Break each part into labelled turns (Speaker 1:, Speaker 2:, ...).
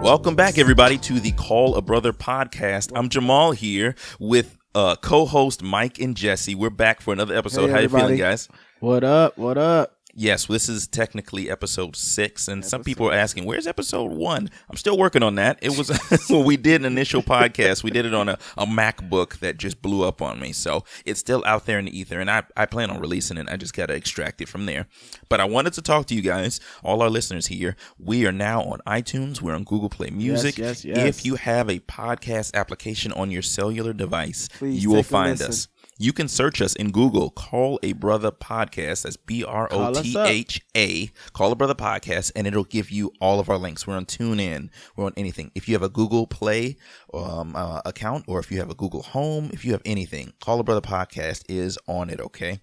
Speaker 1: Welcome back, everybody, to the Call a Brother podcast. I'm Jamal here with co-host Mike and Jesse. We're back for another episode.
Speaker 2: Hey,
Speaker 1: how you feeling,
Speaker 2: everybody.
Speaker 1: guys?
Speaker 2: What up? What up?
Speaker 1: Yes, this is technically episode 6, and some people are asking, where's episode 1? I'm still working on that. It was when we did an initial podcast. We did it on a MacBook that just blew up on me, so it's still out there in the ether, and I plan on releasing it. I just got to extract it from there. But I wanted to talk to you guys, all our listeners here. We are now on iTunes. We're on Google Play Music.
Speaker 2: Yes.
Speaker 1: If you have a podcast application on your cellular device,
Speaker 2: Please
Speaker 1: you will
Speaker 2: take a
Speaker 1: find
Speaker 2: listen.
Speaker 1: us. You can search us in Google, Call a Brother Podcast. That's BROTHA, Call a Brother Podcast, and it'll give you all of our links. We're on TuneIn. We're on anything. If you have a Google Play account, or if you have a Google Home, if you have anything, Call a Brother Podcast is on it, okay?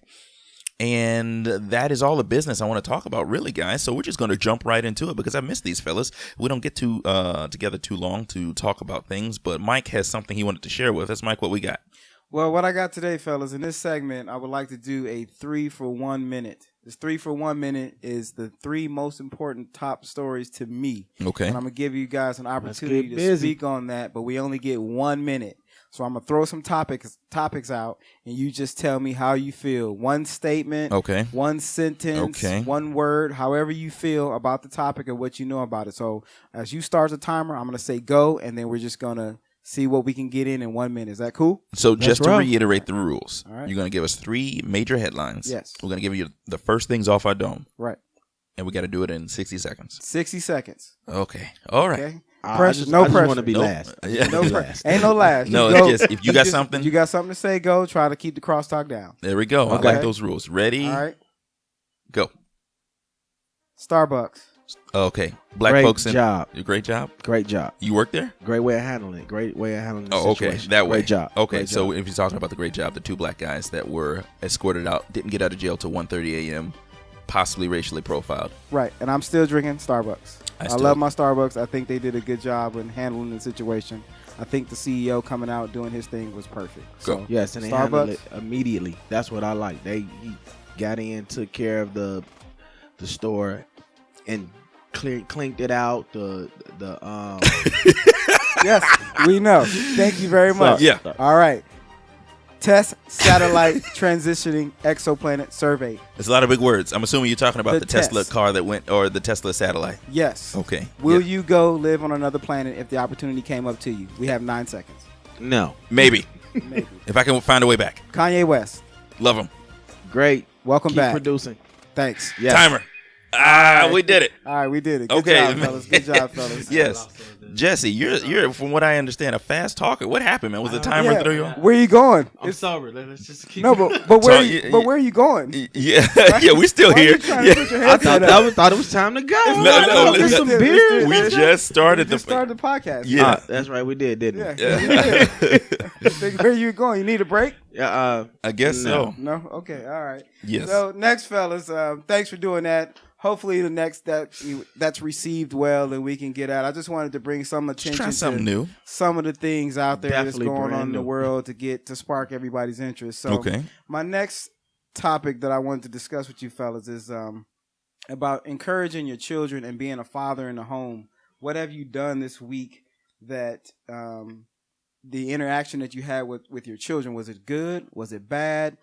Speaker 1: And that is all the business I want to talk about, really, guys. So we're just going to jump right into it because I miss these fellas. We don't get together too long to talk about things, but Mike has something he wanted to share with us. Mike, what we got?
Speaker 3: Well, what I got today, fellas, in this segment, I would like to do a 3 for 1 minute. This 3 for 1 minute is the 3 most important top stories to me.
Speaker 1: Okay.
Speaker 3: And I'm going to give you guys an opportunity to speak on that, but we only get 1 minute. So I'm going to throw some topics out, and you just tell me how you feel. One statement,
Speaker 1: Okay.
Speaker 3: one sentence,
Speaker 1: Okay.
Speaker 3: one word, however you feel about the topic and what you know about it. So as you start the timer, I'm going to say go, and then we're just going to see what we can get in 1 minute. Is that cool?
Speaker 1: So just to
Speaker 2: rough.
Speaker 1: reiterate the rules,
Speaker 3: All right.
Speaker 1: you're going to give us 3 major headlines.
Speaker 3: Yes.
Speaker 1: We're going to give you the first things off our dome,
Speaker 3: Right.
Speaker 1: and we got to do it in 60 seconds.
Speaker 3: 60 seconds.
Speaker 1: Okay. All right.
Speaker 3: Okay.
Speaker 2: I
Speaker 3: Pressure.
Speaker 2: just
Speaker 3: No
Speaker 2: want
Speaker 3: pressure.
Speaker 2: to be
Speaker 1: Nope.
Speaker 2: last.
Speaker 1: Yeah.
Speaker 3: No
Speaker 2: Be
Speaker 3: pressure.
Speaker 2: last.
Speaker 3: Ain't no last.
Speaker 1: No,
Speaker 3: Just
Speaker 1: it's just if you got something.
Speaker 3: You got something to say, go. Try to keep the crosstalk down.
Speaker 1: There we go. I
Speaker 3: Okay.
Speaker 1: like those rules. Ready?
Speaker 3: All right.
Speaker 1: Go.
Speaker 3: Starbucks.
Speaker 1: Okay. Black
Speaker 2: Great
Speaker 1: folks in.
Speaker 2: job.
Speaker 1: Great job.
Speaker 2: Great job.
Speaker 1: You work there?
Speaker 2: Great way of handling it. Great way of handling the
Speaker 1: Oh, okay.
Speaker 2: situation.
Speaker 1: That way.
Speaker 2: Great job.
Speaker 1: Okay.
Speaker 2: Great
Speaker 1: So
Speaker 2: job.
Speaker 1: if you're talking about the great job, the 2 black guys that were escorted out didn't get out of jail till 1:30 a.m., possibly racially profiled.
Speaker 3: Right. And I'm still drinking Starbucks.
Speaker 1: I
Speaker 3: I
Speaker 1: still-
Speaker 3: love my Starbucks. I think they did a good job in handling the situation. I think the CEO coming out doing his thing was perfect.
Speaker 1: Go.
Speaker 3: So,
Speaker 2: Yes, and they handled
Speaker 3: Starbucks.
Speaker 2: it immediately. That's what I like. He got in, took care of the store, and clinked it out.
Speaker 3: Yes, we know. Thank you very much.
Speaker 1: Yeah.
Speaker 3: All right. Test satellite transitioning exoplanet survey.
Speaker 1: It's a lot of big words. I'm assuming you're talking about
Speaker 3: The
Speaker 1: the Tesla
Speaker 3: test.
Speaker 1: car that went, or the Tesla satellite.
Speaker 3: Yes.
Speaker 1: Okay.
Speaker 3: Will
Speaker 1: Yeah.
Speaker 3: you go live on another planet if the opportunity came up to you? We have 9 seconds.
Speaker 2: No.
Speaker 1: Maybe.
Speaker 3: Maybe.
Speaker 1: If I can find a way back.
Speaker 3: Kanye West.
Speaker 1: Love him.
Speaker 2: Great.
Speaker 3: Welcome
Speaker 2: Keep
Speaker 3: back.
Speaker 2: producing.
Speaker 3: Thanks.
Speaker 2: Yes.
Speaker 1: Timer. We did it.
Speaker 3: All right, we did it. Good
Speaker 1: Okay.
Speaker 3: job, fellas. Good job, fellas.
Speaker 1: Yes. Jesse, you're from what I understand, a fast talker. What happened, man? Was the timer
Speaker 3: Yeah.
Speaker 1: through you? on?
Speaker 3: Where you going?
Speaker 4: I'm sorry. Let's just keep.
Speaker 3: No, but where?
Speaker 1: So,
Speaker 3: Where are you going?
Speaker 1: Yeah, yeah, we still
Speaker 3: Why are
Speaker 1: here.
Speaker 3: you trying to
Speaker 1: Yeah.
Speaker 3: put your
Speaker 2: I
Speaker 3: headset up?
Speaker 2: thought it was time to go.
Speaker 1: No,
Speaker 2: Get
Speaker 1: listen.
Speaker 2: some
Speaker 3: Let's
Speaker 2: beer.
Speaker 3: do it.
Speaker 1: We just started
Speaker 3: We just started the podcast.
Speaker 1: Yeah.
Speaker 2: That's right. We did, didn't
Speaker 3: Yeah.
Speaker 2: we?
Speaker 1: Yeah.
Speaker 3: Think, where you going? You need a break?
Speaker 2: Yeah.
Speaker 1: I guess so.
Speaker 3: No. Okay. All right.
Speaker 1: Yes.
Speaker 3: So next, fellas, thanks for doing that. Hopefully, the next that's received well and we can get out. I just wanted to bring some attention
Speaker 1: Try something
Speaker 3: to
Speaker 1: new.
Speaker 3: some of the things out there
Speaker 2: Definitely
Speaker 3: that's going
Speaker 2: brand
Speaker 3: on in the
Speaker 2: new.
Speaker 3: world to spark everybody's interest. So
Speaker 1: Okay.
Speaker 3: my next topic that I wanted to discuss with you fellas is about encouraging your children and being a father in the home. What have you done this week that the interaction that you had with your children, was it good? Was it bad?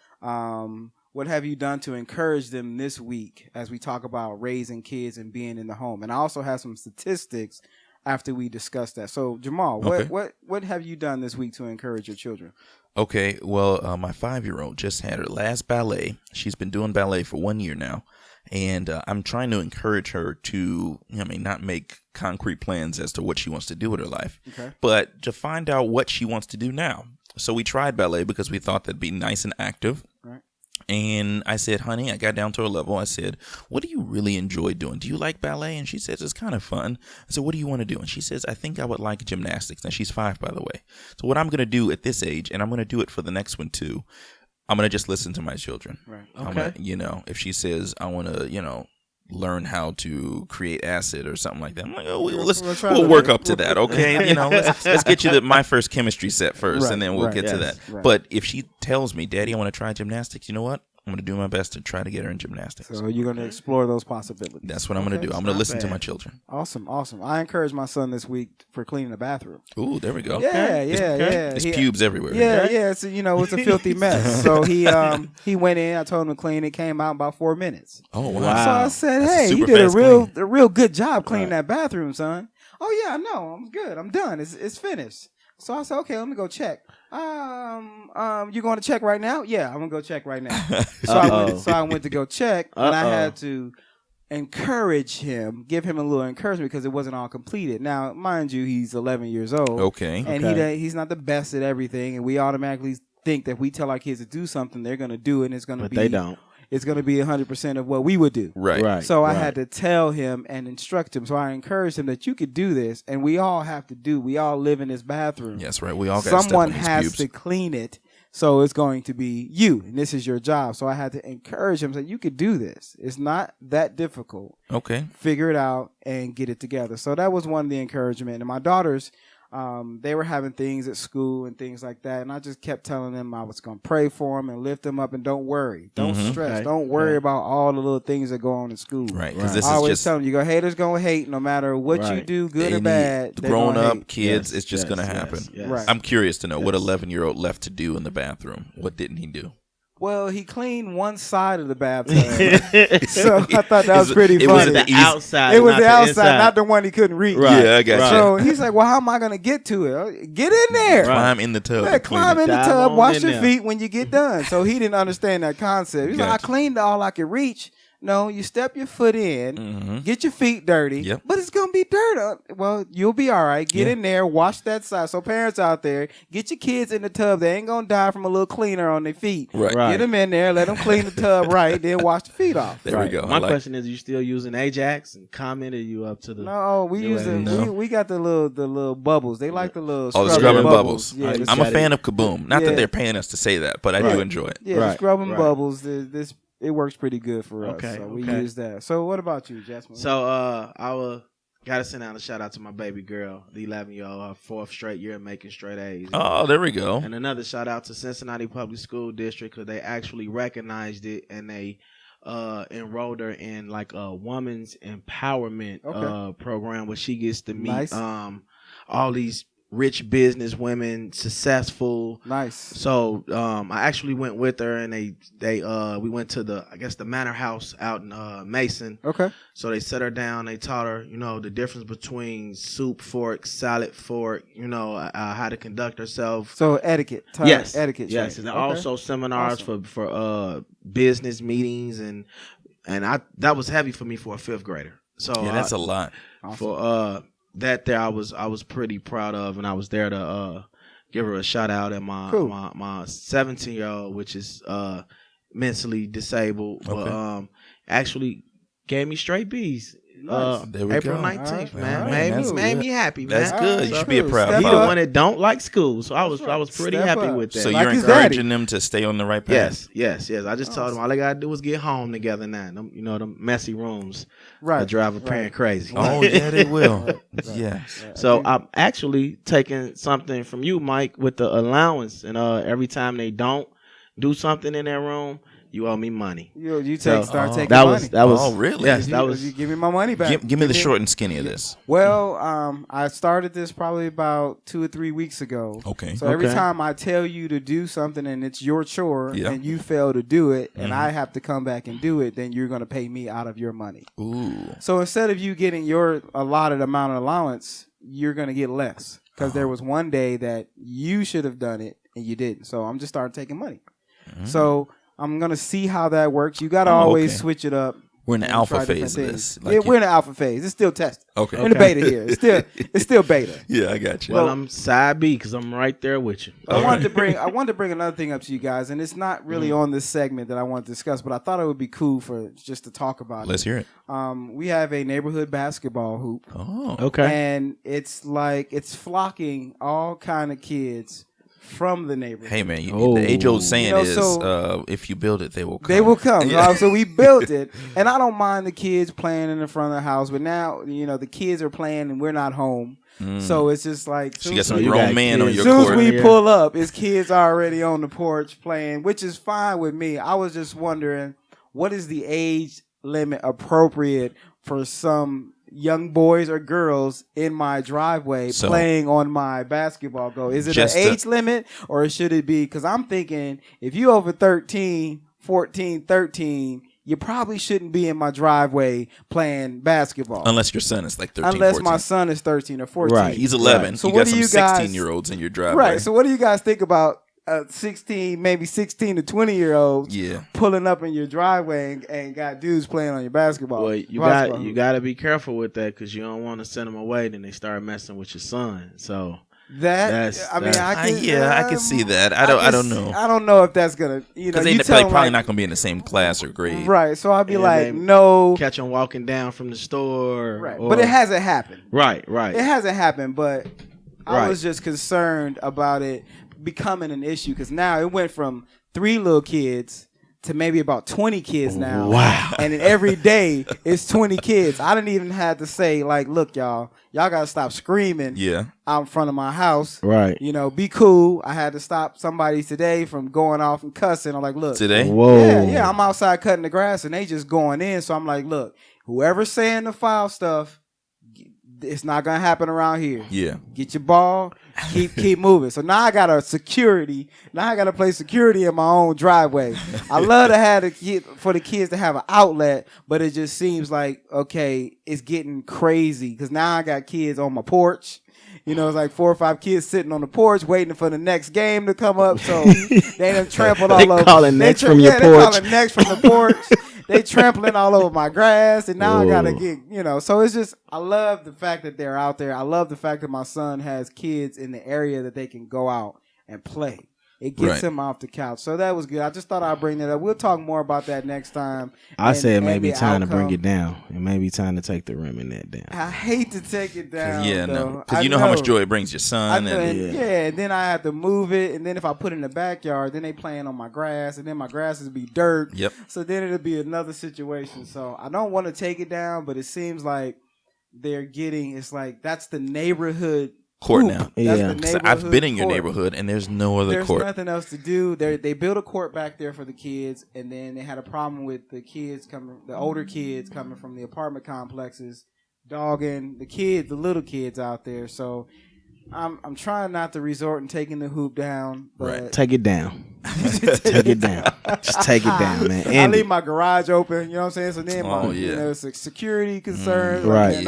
Speaker 3: What have you done to encourage them this week as we talk about raising kids and being in the home? And I also have some statistics after we discuss that. So Jamal,
Speaker 1: Okay.
Speaker 3: what have you done this week to encourage your children?
Speaker 1: Okay, well, my 5-year-old just had her last ballet. She's been doing ballet for 1 year now, and I'm trying to encourage her to, not make concrete plans as to what she wants to do with her life,
Speaker 3: Okay.
Speaker 1: but to find out what she wants to do now. So we tried ballet because we thought that'd be nice and active.
Speaker 3: Right.
Speaker 1: And I said, honey, I got down to her level. I said, what do you really enjoy doing? Do you like ballet? And she says, it's kind of fun. I said, what do you want to do? And she says, I think I would like gymnastics. Now, she's 5, by the way. So what I'm going to do at this age, and I'm going to do it for the next one too, I'm going to just listen to my children.
Speaker 3: Right.
Speaker 1: I'm gonna, if she says, I want to, learn how to create acid or something like that, I'm like, oh, we'll work up to that, okay? Let's get you my first chemistry set first,
Speaker 3: Right,
Speaker 1: and then we'll
Speaker 3: right,
Speaker 1: get to
Speaker 2: yes,
Speaker 1: that.
Speaker 3: right.
Speaker 1: But if she tells me, Daddy, I want to try gymnastics, you know what? I'm going to do my best to try to get her in gymnastics.
Speaker 3: So you're going to explore those possibilities.
Speaker 1: That's what I'm going to do. I'm going to listen to my children.
Speaker 3: Awesome. I encouraged my son this week for cleaning the bathroom.
Speaker 1: Ooh, there we go.
Speaker 3: Yeah.
Speaker 1: There's pubes everywhere.
Speaker 3: Yeah. So, it's a filthy mess. So he went in. I told him to clean it. Came out in about 4 minutes.
Speaker 1: Oh, wow.
Speaker 3: So I said,
Speaker 1: That's
Speaker 3: hey, you did a real good job cleaning that bathroom, son. Oh, yeah, I know. I'm good. I'm done. It's finished. So I said, okay, let me go check. You going to check right now? Yeah, I'm gonna go check right now. So I went to go check, and I had to encourage him, give him a little encouragement because it wasn't all completed. Now, mind you, he's 11 years old.
Speaker 1: Okay.
Speaker 3: And he's not the best at everything, and we automatically think that if we tell our kids to do something, they're gonna do it, and it's gonna be.
Speaker 2: But they don't.
Speaker 3: It's going to be 100% of what we would do.
Speaker 1: Right.
Speaker 3: So I had to tell him and instruct him. So I encouraged him that you could do this, and we all have to do. We all live in this bathroom.
Speaker 1: Yes, right. We all got
Speaker 3: someone has to clean it. So it's going to be you, and this is your job. So I had to encourage him that you could do this. It's not that difficult.
Speaker 1: Okay.
Speaker 3: Figure it out and get it together. So that was one of the encouragement. And my daughters, they were having things at school and things like that, and I just kept telling them I was going to pray for them and lift them up and don't worry. Don't stress. Okay. Don't worry about all the little things that go on in school.
Speaker 1: Right. Because
Speaker 3: I always tell them, haters going to hate no matter what you do, good or bad.
Speaker 1: Grown up kids, it's just going to happen.
Speaker 2: Yes.
Speaker 3: Right.
Speaker 1: I'm curious to know what 11-year-old left to do in the bathroom. What didn't he do?
Speaker 3: Well, he cleaned one side of the bathtub, so I thought that was pretty funny.
Speaker 2: It was the outside.
Speaker 3: It was the outside, not the one he couldn't reach.
Speaker 1: Right. Yeah, I got you.
Speaker 3: So he's like, "Well, how am I going to get to it? Get in there,
Speaker 1: climb in the tub,
Speaker 3: climb in the tub, wash your feet when you get done." So he didn't understand that concept. He's like, "I cleaned all I could reach." No, you step your foot in, get your feet dirty, but it's going to be dirt. Well, you'll be all right. Get in there, wash that side. So parents out there, get your kids in the tub. They ain't going to die from a little cleaner on their feet.
Speaker 1: Right.
Speaker 3: Get them in there, let them clean the tub right, then wash the feet off.
Speaker 1: There we go.
Speaker 2: My question is, you still using Ajax and comment, or you up to the...
Speaker 3: No, we we got the little bubbles. They like the little
Speaker 1: scrubbing bubbles.
Speaker 3: Yeah,
Speaker 1: I'm a fan of Kaboom. Not that they're paying us to say that, but I do enjoy it.
Speaker 3: Yeah, the scrubbing bubbles. It works pretty good for us. So we use that. So what about you, Jasmine?
Speaker 2: So I gotta send out a shout out to my baby girl, the 11-year-old, her 4th straight year making straight A's.
Speaker 1: Oh, there we go.
Speaker 2: And another shout out to Cincinnati Public School District, because they actually recognized it and they enrolled her in like a woman's empowerment program where she gets to meet all these rich business women, successful.
Speaker 3: Nice.
Speaker 2: So I actually went with her, and we went to the Manor House out in Mason.
Speaker 3: Okay.
Speaker 2: So they set her down. They taught her, the difference between soup fork, salad fork. How to conduct herself.
Speaker 3: So etiquette.
Speaker 2: Yes.
Speaker 3: Etiquette.
Speaker 2: Yes. And also seminars for business meetings, and that was heavy for me for a 5th grader. So
Speaker 1: that's a lot.
Speaker 2: For that there I was pretty proud of, and I was there to give her a shout out at my 17-year-old, which is mentally disabled, but actually gave me straight B's. April 19th, man. Made me happy, man.
Speaker 1: That's good. You should be a proud
Speaker 2: He
Speaker 1: father.
Speaker 2: the one that don't like school, so I was pretty happy with that.
Speaker 1: So you're encouraging them to stay on the right path.
Speaker 2: Yes. I just told them all they gotta do is get home together now. Them messy rooms that drive a parent crazy.
Speaker 1: Oh yeah, they will. Yeah.
Speaker 2: So I'm actually taking something from you, Mike, with the allowance, and every time they don't do something in their room, you owe me money.
Speaker 3: You start taking
Speaker 2: money. That was.
Speaker 1: Oh, really?
Speaker 2: Yes,
Speaker 3: you give me my money back.
Speaker 1: Give me the short and skinny of this.
Speaker 3: Well, I started this probably about 2 or 3 weeks ago.
Speaker 1: Okay.
Speaker 3: So every time I tell you to do something and it's your chore and you fail to do it and I have to come back and do it, then you're going to pay me out of your money.
Speaker 1: Ooh.
Speaker 3: So instead of you getting your allotted amount of allowance, you're going to get less because there was one day that you should have done it and you didn't. So I'm just starting taking money. So I'm going to see how that works. You got to always switch it up.
Speaker 1: We're in the alpha phase of this.
Speaker 3: We're in the alpha phase. It's still testing.
Speaker 1: Okay.
Speaker 3: We're in the beta here. It's still beta.
Speaker 1: Yeah, I got you.
Speaker 2: Well, I'm side B because I'm right there with you.
Speaker 3: I wanted to bring another thing up to you guys, and it's not really on this segment that I want to discuss, but I thought it would be cool for just to talk about.
Speaker 1: Let's hear it.
Speaker 3: We have a neighborhood basketball hoop.
Speaker 1: Oh,
Speaker 2: okay.
Speaker 3: And it's flocking all kind of kids from the neighborhood.
Speaker 1: Hey man, the age-old saying is, if you build it, they will come.
Speaker 3: They will come. Yeah. So we built it, and I don't mind the kids playing in the front of the house, but now the kids are playing and we're not home. So it's just like
Speaker 1: you got some grown man on your
Speaker 3: court. As
Speaker 1: court.
Speaker 3: soon as we pull up, his kids already on the porch playing, which is fine with me. I was just wondering, what is the age limit appropriate for some young boys or girls in my driveway playing on my basketball goal? Is it an age limit, or should it be? Because I'm thinking if you over 13, 14, 13, you probably shouldn't be in my driveway playing basketball.
Speaker 1: Unless your son is like 13,
Speaker 3: Unless
Speaker 1: 14.
Speaker 3: My son is 13 or 14.
Speaker 1: Right. He's 11.
Speaker 3: Right. So
Speaker 1: you got some 16-year-olds in your driveway.
Speaker 3: Right. So what do you guys think about 16, maybe 16 to 20-year-olds pulling up in your driveway and got dudes playing on your basketball?
Speaker 2: Well, you got to be careful with that because you don't want to send them away. Then they start messing with your son. So I
Speaker 1: can see that. I don't know.
Speaker 3: I don't know if that's gonna
Speaker 1: because they're probably not gonna be in the same class or grade.
Speaker 3: Right. So I'd be like, no.
Speaker 2: Catch them walking down from the store.
Speaker 3: Right. But it hasn't happened.
Speaker 2: Right.
Speaker 3: It hasn't happened, but I was just concerned about it becoming an issue because now it went from 3 little kids to maybe about 20 kids now.
Speaker 2: Wow.
Speaker 3: And then every day it's 20 kids. I didn't even have to say, like, look, y'all got to stop screaming out in front of my house.
Speaker 2: Right.
Speaker 3: Be cool. I had to stop somebody today from going off and cussing. I'm like, look.
Speaker 1: Today?
Speaker 2: Whoa.
Speaker 3: Yeah, I'm outside cutting the grass and they just going in. So I'm like, look, whoever's saying the foul stuff, it's not gonna happen around here.
Speaker 1: Yeah.
Speaker 3: Get your ball, keep moving. So now I got Now I gotta play security in my own driveway. I love to have for the kids to have an outlet, but it just seems like it's getting crazy because now I got kids on my porch. It's like 4 or 5 kids sitting on the porch waiting for the next game to come up. So they done trampled all over.
Speaker 2: They calling next from your porch.
Speaker 3: They calling next from the porch. They trampling all over my grass, and now I gotta get, so it's just, I love the fact that they're out there. I love the fact that my son has kids in the area that they can go out and play. It gets him off the couch. So that was good. I just thought I'd bring that up. We'll talk more about that next time.
Speaker 2: I said it may be time to bring it down. It may be time to take the rim in that down.
Speaker 3: I hate to take it down.
Speaker 1: Yeah, no. Because you know how much joy it brings your son.
Speaker 3: And then I have to move it. And then if I put it in the backyard, then they playing on my grass. And then my grass will be dirt.
Speaker 1: Yep.
Speaker 3: So then it'll be another situation. So I don't want to take it down, but it seems like it's like that's the neighborhood
Speaker 1: court now.
Speaker 3: Yeah.
Speaker 1: I've been in your neighborhood and there's no other court.
Speaker 3: There's nothing else to do. They built a court back there for the kids, and then they had a problem with the older kids coming from the apartment complexes, dogging the little kids out there. So I'm trying not to resort and taking the hoop down. But
Speaker 2: take it down. Take it down. Just take it down, man.
Speaker 3: I leave my garage open. You know what I'm saying? So then it's a security concern.
Speaker 2: Right.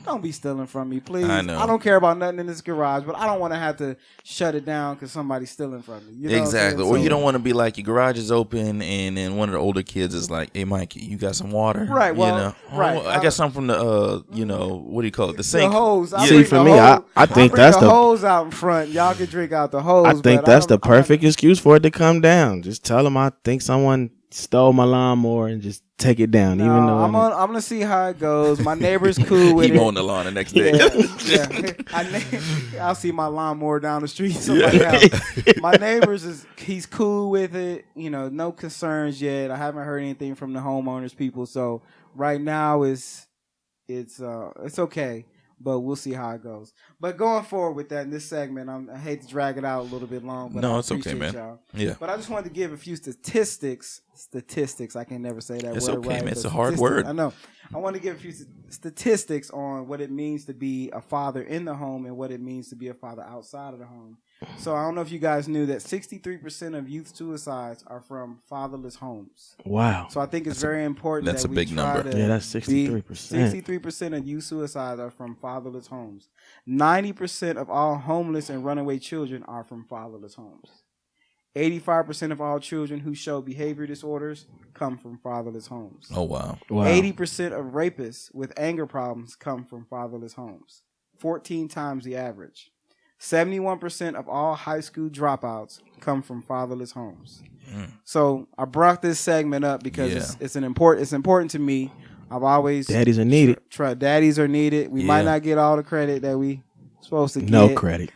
Speaker 3: Don't be stealing from me, please.
Speaker 1: I know.
Speaker 3: I don't care about nothing in this garage, but I don't want to have to shut it down because somebody's stealing from me. You know
Speaker 1: exactly. Or you don't want to be like your garage is open and then one of the older kids is like, "Hey, Mike, you got some water?"
Speaker 3: Right. Well, right.
Speaker 1: I got some from the what do you call it? The sink.
Speaker 3: The hose.
Speaker 2: See, for me, I think that's
Speaker 3: the hose out in front. Y'all can drink out the hose.
Speaker 2: I think that's the perfect excuse for it to come down. Just tell them I think someone stole my lawnmower and just take it down.
Speaker 3: No, even though I'm gonna see how it goes. My neighbor's cool with it.
Speaker 1: He mowing the lawn the next day.
Speaker 3: I'll see my lawnmower down the street. My neighbor's he's cool with it. No concerns yet. I haven't heard anything from the homeowners people. So right now it's okay. But we'll see how it goes. But going forward with that in this segment, I hate to drag it out a little bit long. But
Speaker 1: no, it's okay, man.
Speaker 3: Y'all.
Speaker 1: Yeah.
Speaker 3: But I just wanted to give a few statistics. I can never say that
Speaker 1: it's
Speaker 3: word
Speaker 1: okay,
Speaker 3: right.
Speaker 1: Man. It's a hard word.
Speaker 3: I know. I want to give a few statistics on what it means to be a father in the home and what it means to be a father outside of the home. So I don't know if you guys knew that 63% of youth suicides are from fatherless homes.
Speaker 2: Wow.
Speaker 3: So I think it's very important.
Speaker 1: That's a big number.
Speaker 2: Yeah, that's 63%.
Speaker 3: 63% of youth suicides are from fatherless homes. 90% of all homeless and runaway children are from fatherless homes. 85% of all children who show behavior disorders come from fatherless homes.
Speaker 1: Oh, wow.
Speaker 3: 80% of rapists with anger problems come from fatherless homes. 14 times the average. 71% of all high school dropouts come from fatherless homes. So I brought this segment up because it's important to me. I've always
Speaker 2: daddies are needed.
Speaker 3: Daddies are needed. We might not get all the credit that we supposed to get
Speaker 4: no credit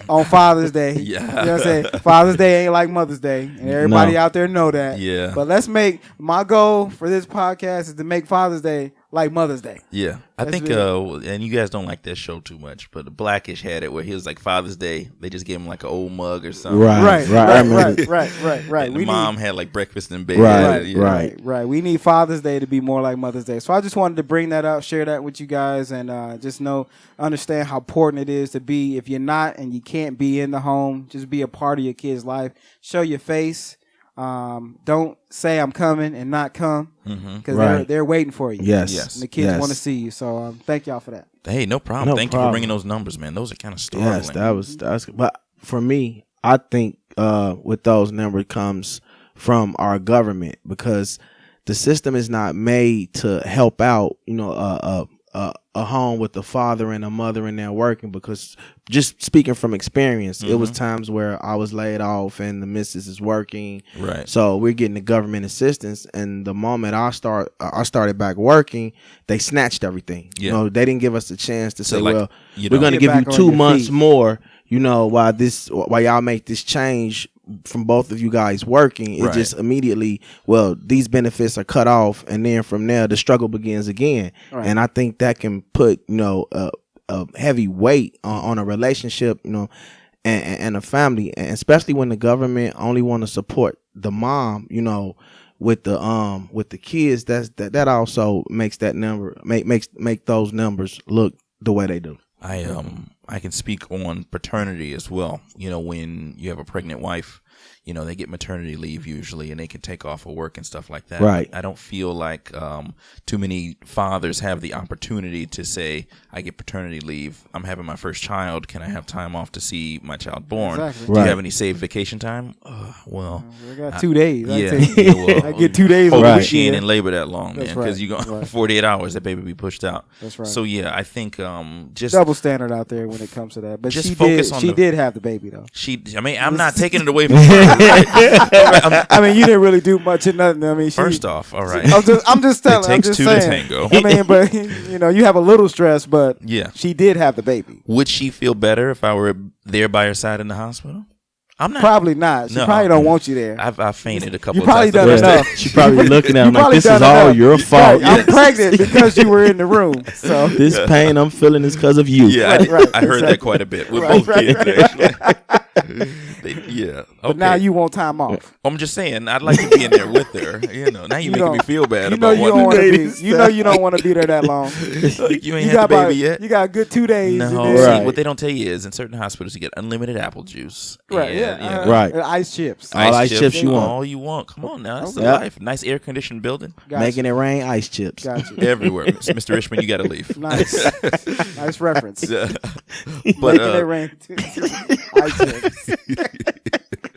Speaker 3: on Father's Day.
Speaker 1: Yeah.
Speaker 3: You know what I'm saying? Father's Day ain't like Mother's Day. And everybody out there know that.
Speaker 1: Yeah.
Speaker 3: But let's make, my goal for this podcast is to make Father's Day like Mother's Day.
Speaker 1: Yeah. I
Speaker 3: That's
Speaker 1: think, and you guys don't like that show too much, but the Blackish had it where he was like Father's Day. They just gave him like an old mug or something.
Speaker 3: Right.
Speaker 1: And the mom had like breakfast in bed.
Speaker 3: Right. We need Father's Day to be more like Mother's Day. So I just wanted to bring that up, share that with you guys, and just understand how important it is to be, if you're not and you can't be in the home, just be a part of your kid's life. Show your face. Don't say I'm coming and not come, because they're waiting for you.
Speaker 4: Yes.
Speaker 3: And the kids want to see you. So thank y'all for that.
Speaker 1: Hey, no problem. Thank you for bringing those numbers, man. Those are kind of startling.
Speaker 4: Yes, that was. But for me, I think with those numbers comes from our government, because the system is not made to help out, a home with a father and a mother in there working, because just speaking from experience, it was times where I was laid off and the missus is working.
Speaker 1: Right.
Speaker 4: So we're getting the government assistance, and the moment I started back working, they snatched everything.
Speaker 1: Yeah.
Speaker 4: They didn't give us a chance to say,
Speaker 1: like,
Speaker 4: we're going to give you 2 months more, while y'all make this change from both of you guys working. It just immediately, these benefits are cut off, and then from there the struggle begins again. And I think that can put a heavy weight on a relationship, and a family, and especially when the government only want to support the mom, with the kids. That also makes that number make those numbers look the way they do.
Speaker 1: I can speak on paternity as well. When you have a pregnant wife, they get maternity leave usually, and they can take off of work and stuff like that.
Speaker 4: Right.
Speaker 1: I don't feel like too many fathers have the opportunity to say, I get paternity leave. I'm having my first child. Can I have time off to see my child born?
Speaker 3: Exactly.
Speaker 1: Do you have any saved vacation time? I
Speaker 3: got 2 days.
Speaker 1: I
Speaker 3: get 2 days.
Speaker 1: Hopefully she ain't in labor that long, man,
Speaker 3: That's
Speaker 1: because
Speaker 3: right.
Speaker 1: you go 48 hours, that baby be pushed out.
Speaker 3: That's right.
Speaker 1: So yeah, I think just
Speaker 3: double standard out there when it comes to that. But
Speaker 1: just
Speaker 3: she
Speaker 1: focus on
Speaker 3: she did have the baby though.
Speaker 1: I'm not taking it away from her. Right?
Speaker 3: I mean, you didn't really do much of nothing. I mean,
Speaker 1: First off, all right.
Speaker 3: I'm just telling.
Speaker 1: It takes
Speaker 3: I'm just
Speaker 1: two
Speaker 3: saying.
Speaker 1: to tango.
Speaker 3: I mean, but you have a little stress, but
Speaker 1: yeah,
Speaker 3: she did have the baby.
Speaker 1: Would she feel better if I were there by her side in the hospital? I'm not.
Speaker 3: Probably not. She probably don't want you there.
Speaker 1: I fainted a couple
Speaker 3: you
Speaker 1: of
Speaker 3: probably
Speaker 1: times.
Speaker 3: Done enough.
Speaker 4: She probably looking at him like, this is
Speaker 3: enough.
Speaker 4: all your fault.
Speaker 3: Right. I'm pregnant because you were in the room. So
Speaker 4: this pain I'm feeling is because of you.
Speaker 1: Yeah, I heard that quite a bit with both kids. Actually. Yeah. Okay.
Speaker 3: But now you want time off.
Speaker 1: I'm just saying, I'd like to be in there with her. Now you're making me feel bad about
Speaker 3: you don't want to be there that long.
Speaker 1: Like, you ain't had the baby yet.
Speaker 3: You got a good 2 days.
Speaker 1: No, see, what they don't tell you is in certain hospitals you get unlimited apple juice.
Speaker 3: Right.
Speaker 1: And,
Speaker 4: right.
Speaker 3: Ice chips.
Speaker 4: All ice chips you want.
Speaker 1: All you want. Come on now. That's the life. Nice air conditioned building.
Speaker 4: Making it rain, ice chips.
Speaker 1: Everywhere. Mr. Richmond, you got to leave.
Speaker 3: Nice reference.
Speaker 1: But
Speaker 3: making it rain. Ice chips.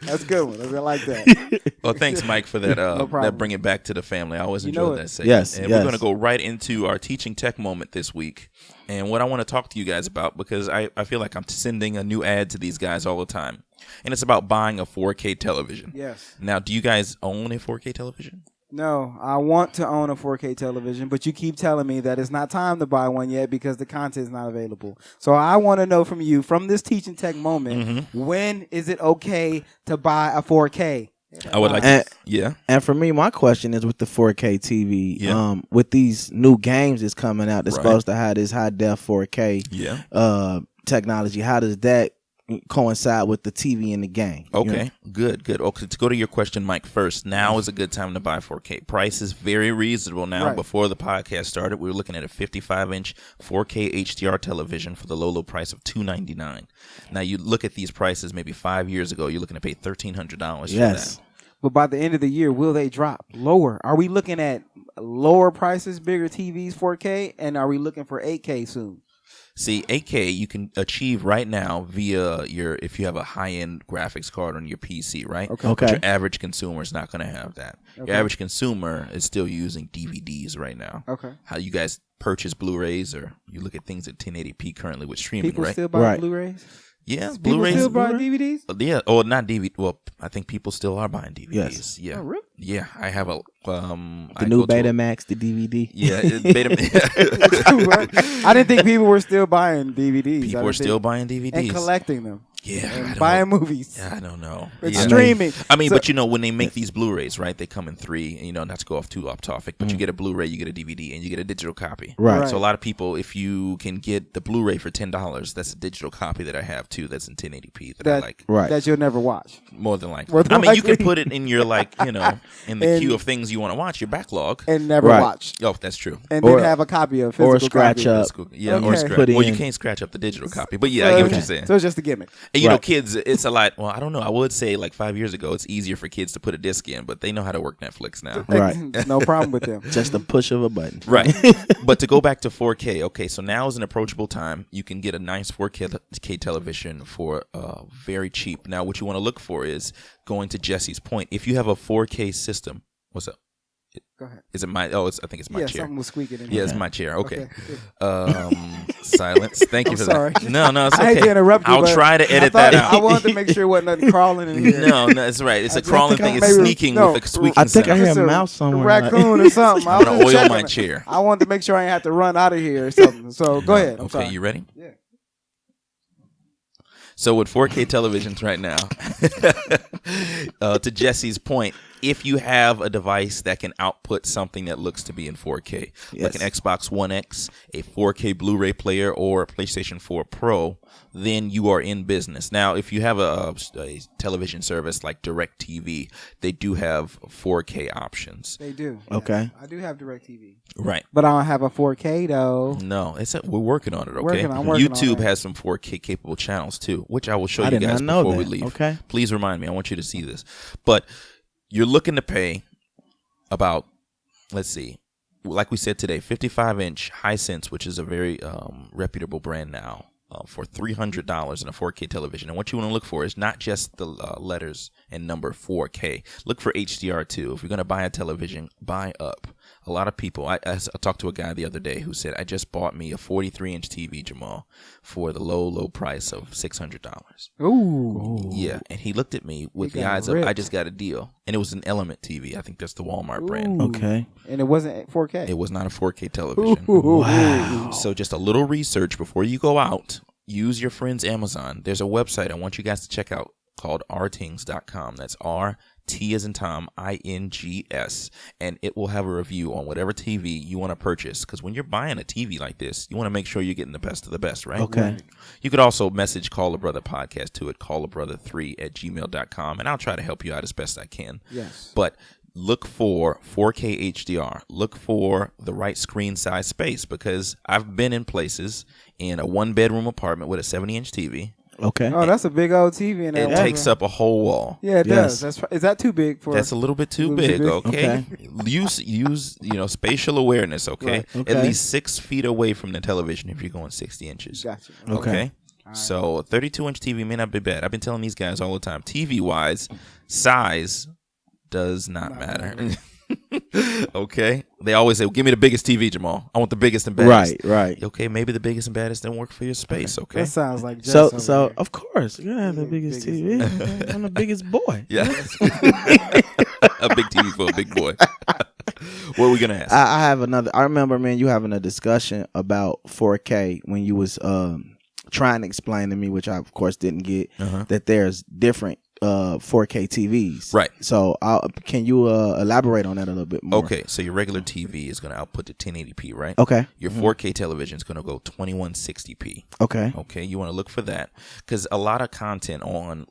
Speaker 3: That's a good one. I like that.
Speaker 1: Well, thanks, Mike, for that.
Speaker 3: No problem.
Speaker 1: That bring it back to the family. I always enjoy that segment.
Speaker 4: Yes,
Speaker 1: and we're going to go right into our teaching tech moment this week. And what I want to talk to you guys about, because I feel like I'm sending a new ad to these guys all the time. And it's about buying a 4K television.
Speaker 3: Yes.
Speaker 1: Now, do you guys own a 4K television?
Speaker 3: No, I want to own a 4K television, but you keep telling me that it's not time to buy one yet because the content is not available. So I want to know from you, from this teaching tech moment, when is it okay to buy a 4K?
Speaker 1: I would like to. Yeah.
Speaker 4: And for me, my question is with the 4K TV, with these new games that's coming out that's supposed to have this high def 4K technology, how does that coincide with the TV in the game?
Speaker 1: Okay, good. Okay, to go to your question, Mike, first, now is a good time to buy 4K. Price is very reasonable now.
Speaker 3: Right. Before
Speaker 1: the podcast started, we were looking at a 55-inch 4K HDR television for the low price of $299. Now, you look at these prices maybe 5 years ago, you're looking to pay $1,300 for that.
Speaker 3: But by the end of the year, will they drop lower? Are we looking at lower prices, bigger TVs, 4K, and are we looking for 8K soon?
Speaker 1: See, 8K you can achieve right now via if you have a high-end graphics card on your PC, right?
Speaker 4: Okay.
Speaker 1: But your average consumer is not going to have that. Okay. Your average consumer is still using DVDs right now.
Speaker 3: Okay.
Speaker 1: How you guys purchase Blu-rays, or you look at things at 1080p currently with streaming,
Speaker 3: People
Speaker 1: right?
Speaker 3: still buy Blu-rays?
Speaker 1: Yeah,
Speaker 3: People
Speaker 1: Blu-rays.
Speaker 3: still buy DVDs?
Speaker 1: Yeah, or not DVD. Well, I think people still are buying DVDs.
Speaker 4: Yes.
Speaker 1: Yeah.
Speaker 3: Oh, really?
Speaker 1: Yeah, I have a
Speaker 4: The new Betamax, the DVD.
Speaker 1: Yeah,
Speaker 3: I didn't think people were still buying DVDs.
Speaker 1: People are still buying DVDs
Speaker 3: and collecting them.
Speaker 1: Yeah,
Speaker 3: and buying movies.
Speaker 1: Yeah, I don't know.
Speaker 3: It's
Speaker 1: Yeah.
Speaker 3: streaming.
Speaker 1: I mean, but when they make these Blu-rays, right? They come in 3. And, not to go off too off topic, but you get a Blu-ray, you get a DVD, and you get a digital copy.
Speaker 4: Right.
Speaker 1: So a lot of people, if you can get the Blu-ray for $10, that's a digital copy that I have too. That's in 1080p that I like.
Speaker 4: Right.
Speaker 3: That you'll never watch.
Speaker 1: More than likely. I mean, you can put it in your in the queue of things you want to watch, your backlog,
Speaker 3: and never watch.
Speaker 1: Oh, that's true.
Speaker 3: And then have a copy of physical
Speaker 4: or scratch
Speaker 3: copy.
Speaker 4: up.
Speaker 1: Yeah,
Speaker 3: Okay.
Speaker 1: or scratch.
Speaker 4: Put
Speaker 1: Well, you
Speaker 4: in.
Speaker 1: can't scratch up the digital copy, but yeah, I get what you're saying.
Speaker 3: So it's just a gimmick.
Speaker 1: And kids, it's a lot. Well, I don't know. I would say like 5 years ago, it's easier for kids to put a disc in, but they know how to work Netflix now.
Speaker 4: Right.
Speaker 3: No problem with them.
Speaker 4: Just a push of a button.
Speaker 1: Right. But to go back to 4K, okay, so now is an approachable time. You can get a nice 4K television for very cheap. Now, what you want to look for is going to Jesse's point. If you have a 4K system, what's up?
Speaker 3: Go ahead.
Speaker 1: Is it my? Oh, I think it's my chair.
Speaker 3: Something was squeaking in
Speaker 1: Yeah,
Speaker 3: here.
Speaker 1: it's my chair. Okay.
Speaker 3: Okay.
Speaker 1: Silence. Thank you
Speaker 3: I'm
Speaker 1: for
Speaker 3: sorry.
Speaker 1: that. No, it's okay.
Speaker 3: I hate to interrupt you,
Speaker 1: I'll
Speaker 3: but
Speaker 1: try to edit
Speaker 3: I
Speaker 1: that out.
Speaker 3: I wanted to make sure it wasn't nothing crawling in here.
Speaker 1: No, it's right. It's a crawling thing. It's sneaking with a squeaking
Speaker 4: I think
Speaker 1: sound.
Speaker 4: I hear
Speaker 3: It's
Speaker 4: a mouse somewhere.
Speaker 3: A raccoon or something.
Speaker 1: I'm going to oil my chair.
Speaker 3: I wanted to make sure I didn't have to run out of here or something. So go ahead. I'm
Speaker 1: okay,
Speaker 3: sorry.
Speaker 1: you ready?
Speaker 3: Yeah.
Speaker 1: So with 4K televisions right now, to Jesse's point, if you have a device that can output something that looks to be in 4K, like an Xbox One X, a 4K Blu-ray player, or a PlayStation 4 Pro, then you are in business. Now, if you have a television service like DirecTV, they do have 4K options.
Speaker 3: They do.
Speaker 4: Okay.
Speaker 3: I do have DirecTV.
Speaker 1: Right.
Speaker 3: But I don't have a 4K though.
Speaker 1: No, we're working on it, okay?
Speaker 3: I'm working
Speaker 1: YouTube
Speaker 3: on it.
Speaker 1: has some 4K capable channels too, which I will show
Speaker 4: I
Speaker 1: you
Speaker 4: did
Speaker 1: guys
Speaker 4: not know
Speaker 1: before we
Speaker 4: that.
Speaker 1: leave.
Speaker 4: Okay.
Speaker 1: Please remind me. I want you to see this. But you're looking to pay about, let's see, like we said today, 55-inch Hisense, which is a very reputable brand now, for $300 in a 4K television. And what you want to look for is not just the letters and number 4K. Look for HDR too. If you're going to buy a television, buy up. A lot of people, I talked to a guy the other day who said, I just bought me a 43-inch TV, Jamal, for the low price of $600.
Speaker 3: Ooh.
Speaker 1: Yeah, and he looked at me with
Speaker 3: He
Speaker 1: the
Speaker 3: got
Speaker 1: eyes of,
Speaker 3: ripped.
Speaker 1: I just got a deal. And it was an Element TV. I think that's the Walmart brand.
Speaker 3: Ooh.
Speaker 4: Okay.
Speaker 3: And it wasn't 4K.
Speaker 1: It was not a 4K television.
Speaker 4: Wow.
Speaker 1: So just a little research before you go out. Use your friend's Amazon. There's a website I want you guys to check out called rtings.com. That's R-T as in Tom, I-N-G-S. And it will have a review on whatever TV you want to purchase. Because when you're buying a TV like this, you want to make sure you're getting the best of the best, right?
Speaker 4: Okay.
Speaker 1: You could also message Call a Brother Podcast to it, callabrother3@gmail.com. And I'll try to help you out as best I can.
Speaker 3: Yes.
Speaker 1: But look for 4K HDR. Look for the right screen size space, because I've been in places in a 1-bedroom apartment with a 70-inch TV.
Speaker 4: Okay.
Speaker 3: Oh, that's a big old TV in there.
Speaker 1: It takes up a whole wall.
Speaker 3: Yeah, it
Speaker 4: Yes.
Speaker 3: does. Is that too big for?
Speaker 1: That's a little bit too
Speaker 3: Little
Speaker 1: big,
Speaker 3: bit
Speaker 1: okay? Use spatial awareness, okay?
Speaker 3: Right.
Speaker 4: Okay.
Speaker 1: At least 6 feet away from the television if you're going 60 inches.
Speaker 3: Gotcha.
Speaker 1: Okay. So a 32-inch TV may not be bad. I've been telling these guys all the time, TV-wise, size does not matter. Okay? They always say, give me the biggest TV, Jamal. I want the biggest and baddest.
Speaker 4: Right.
Speaker 1: Okay, maybe the biggest and baddest don't work for your space, okay?
Speaker 3: That sounds like Jess
Speaker 4: So
Speaker 3: over there.
Speaker 4: of course you have the biggest TV. I'm the biggest boy.
Speaker 1: Yeah. A big TV for a big boy. What are we going to ask?
Speaker 4: I have another. I remember, man, you having a discussion about 4K when you was trying to explain to me, which I of course didn't get, that there's different 4K TVs.
Speaker 1: Right.
Speaker 4: So can you elaborate on that a little bit more?
Speaker 1: Okay, so your regular TV is going to output to 1080p, right?
Speaker 4: Okay.
Speaker 1: Your 4K television is going to go 2160p.
Speaker 4: Okay.
Speaker 1: Okay, you want to look for that, because a lot of content on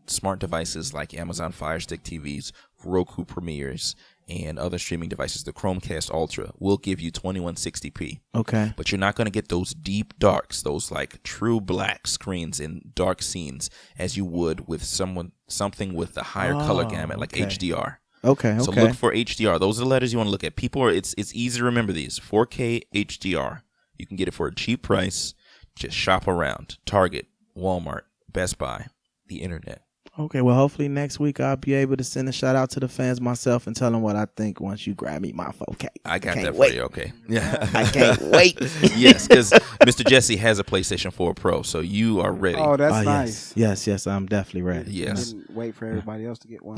Speaker 1: smart devices like Amazon Fire Stick TVs, Roku Premieres, and other streaming devices, the Chromecast Ultra, will give you 2160p.
Speaker 4: Okay.
Speaker 1: But you're not going to get those deep darks, those like true black screens in dark scenes as you would with something with a higher color gamut like
Speaker 4: okay.
Speaker 1: HDR.
Speaker 4: Okay.
Speaker 1: So look for HDR. Those are the letters you want to look at. It's easy to remember these. 4K HDR. You can get it for a cheap price. Just shop around. Target, Walmart, Best Buy, the internet.
Speaker 4: Okay, well, hopefully next week I'll be able to send a shout out to the fans myself and tell them what I think once you grab me my 4K.
Speaker 1: I got that
Speaker 4: wait.
Speaker 1: for you. Okay. Yeah.
Speaker 4: I can't wait.
Speaker 1: Yes, because Mr. Jesse has a PlayStation 4 Pro, so you are ready.
Speaker 3: Oh, that's nice.
Speaker 4: Yes, I'm definitely ready.
Speaker 1: Yes.
Speaker 3: Didn't wait for everybody else to get one.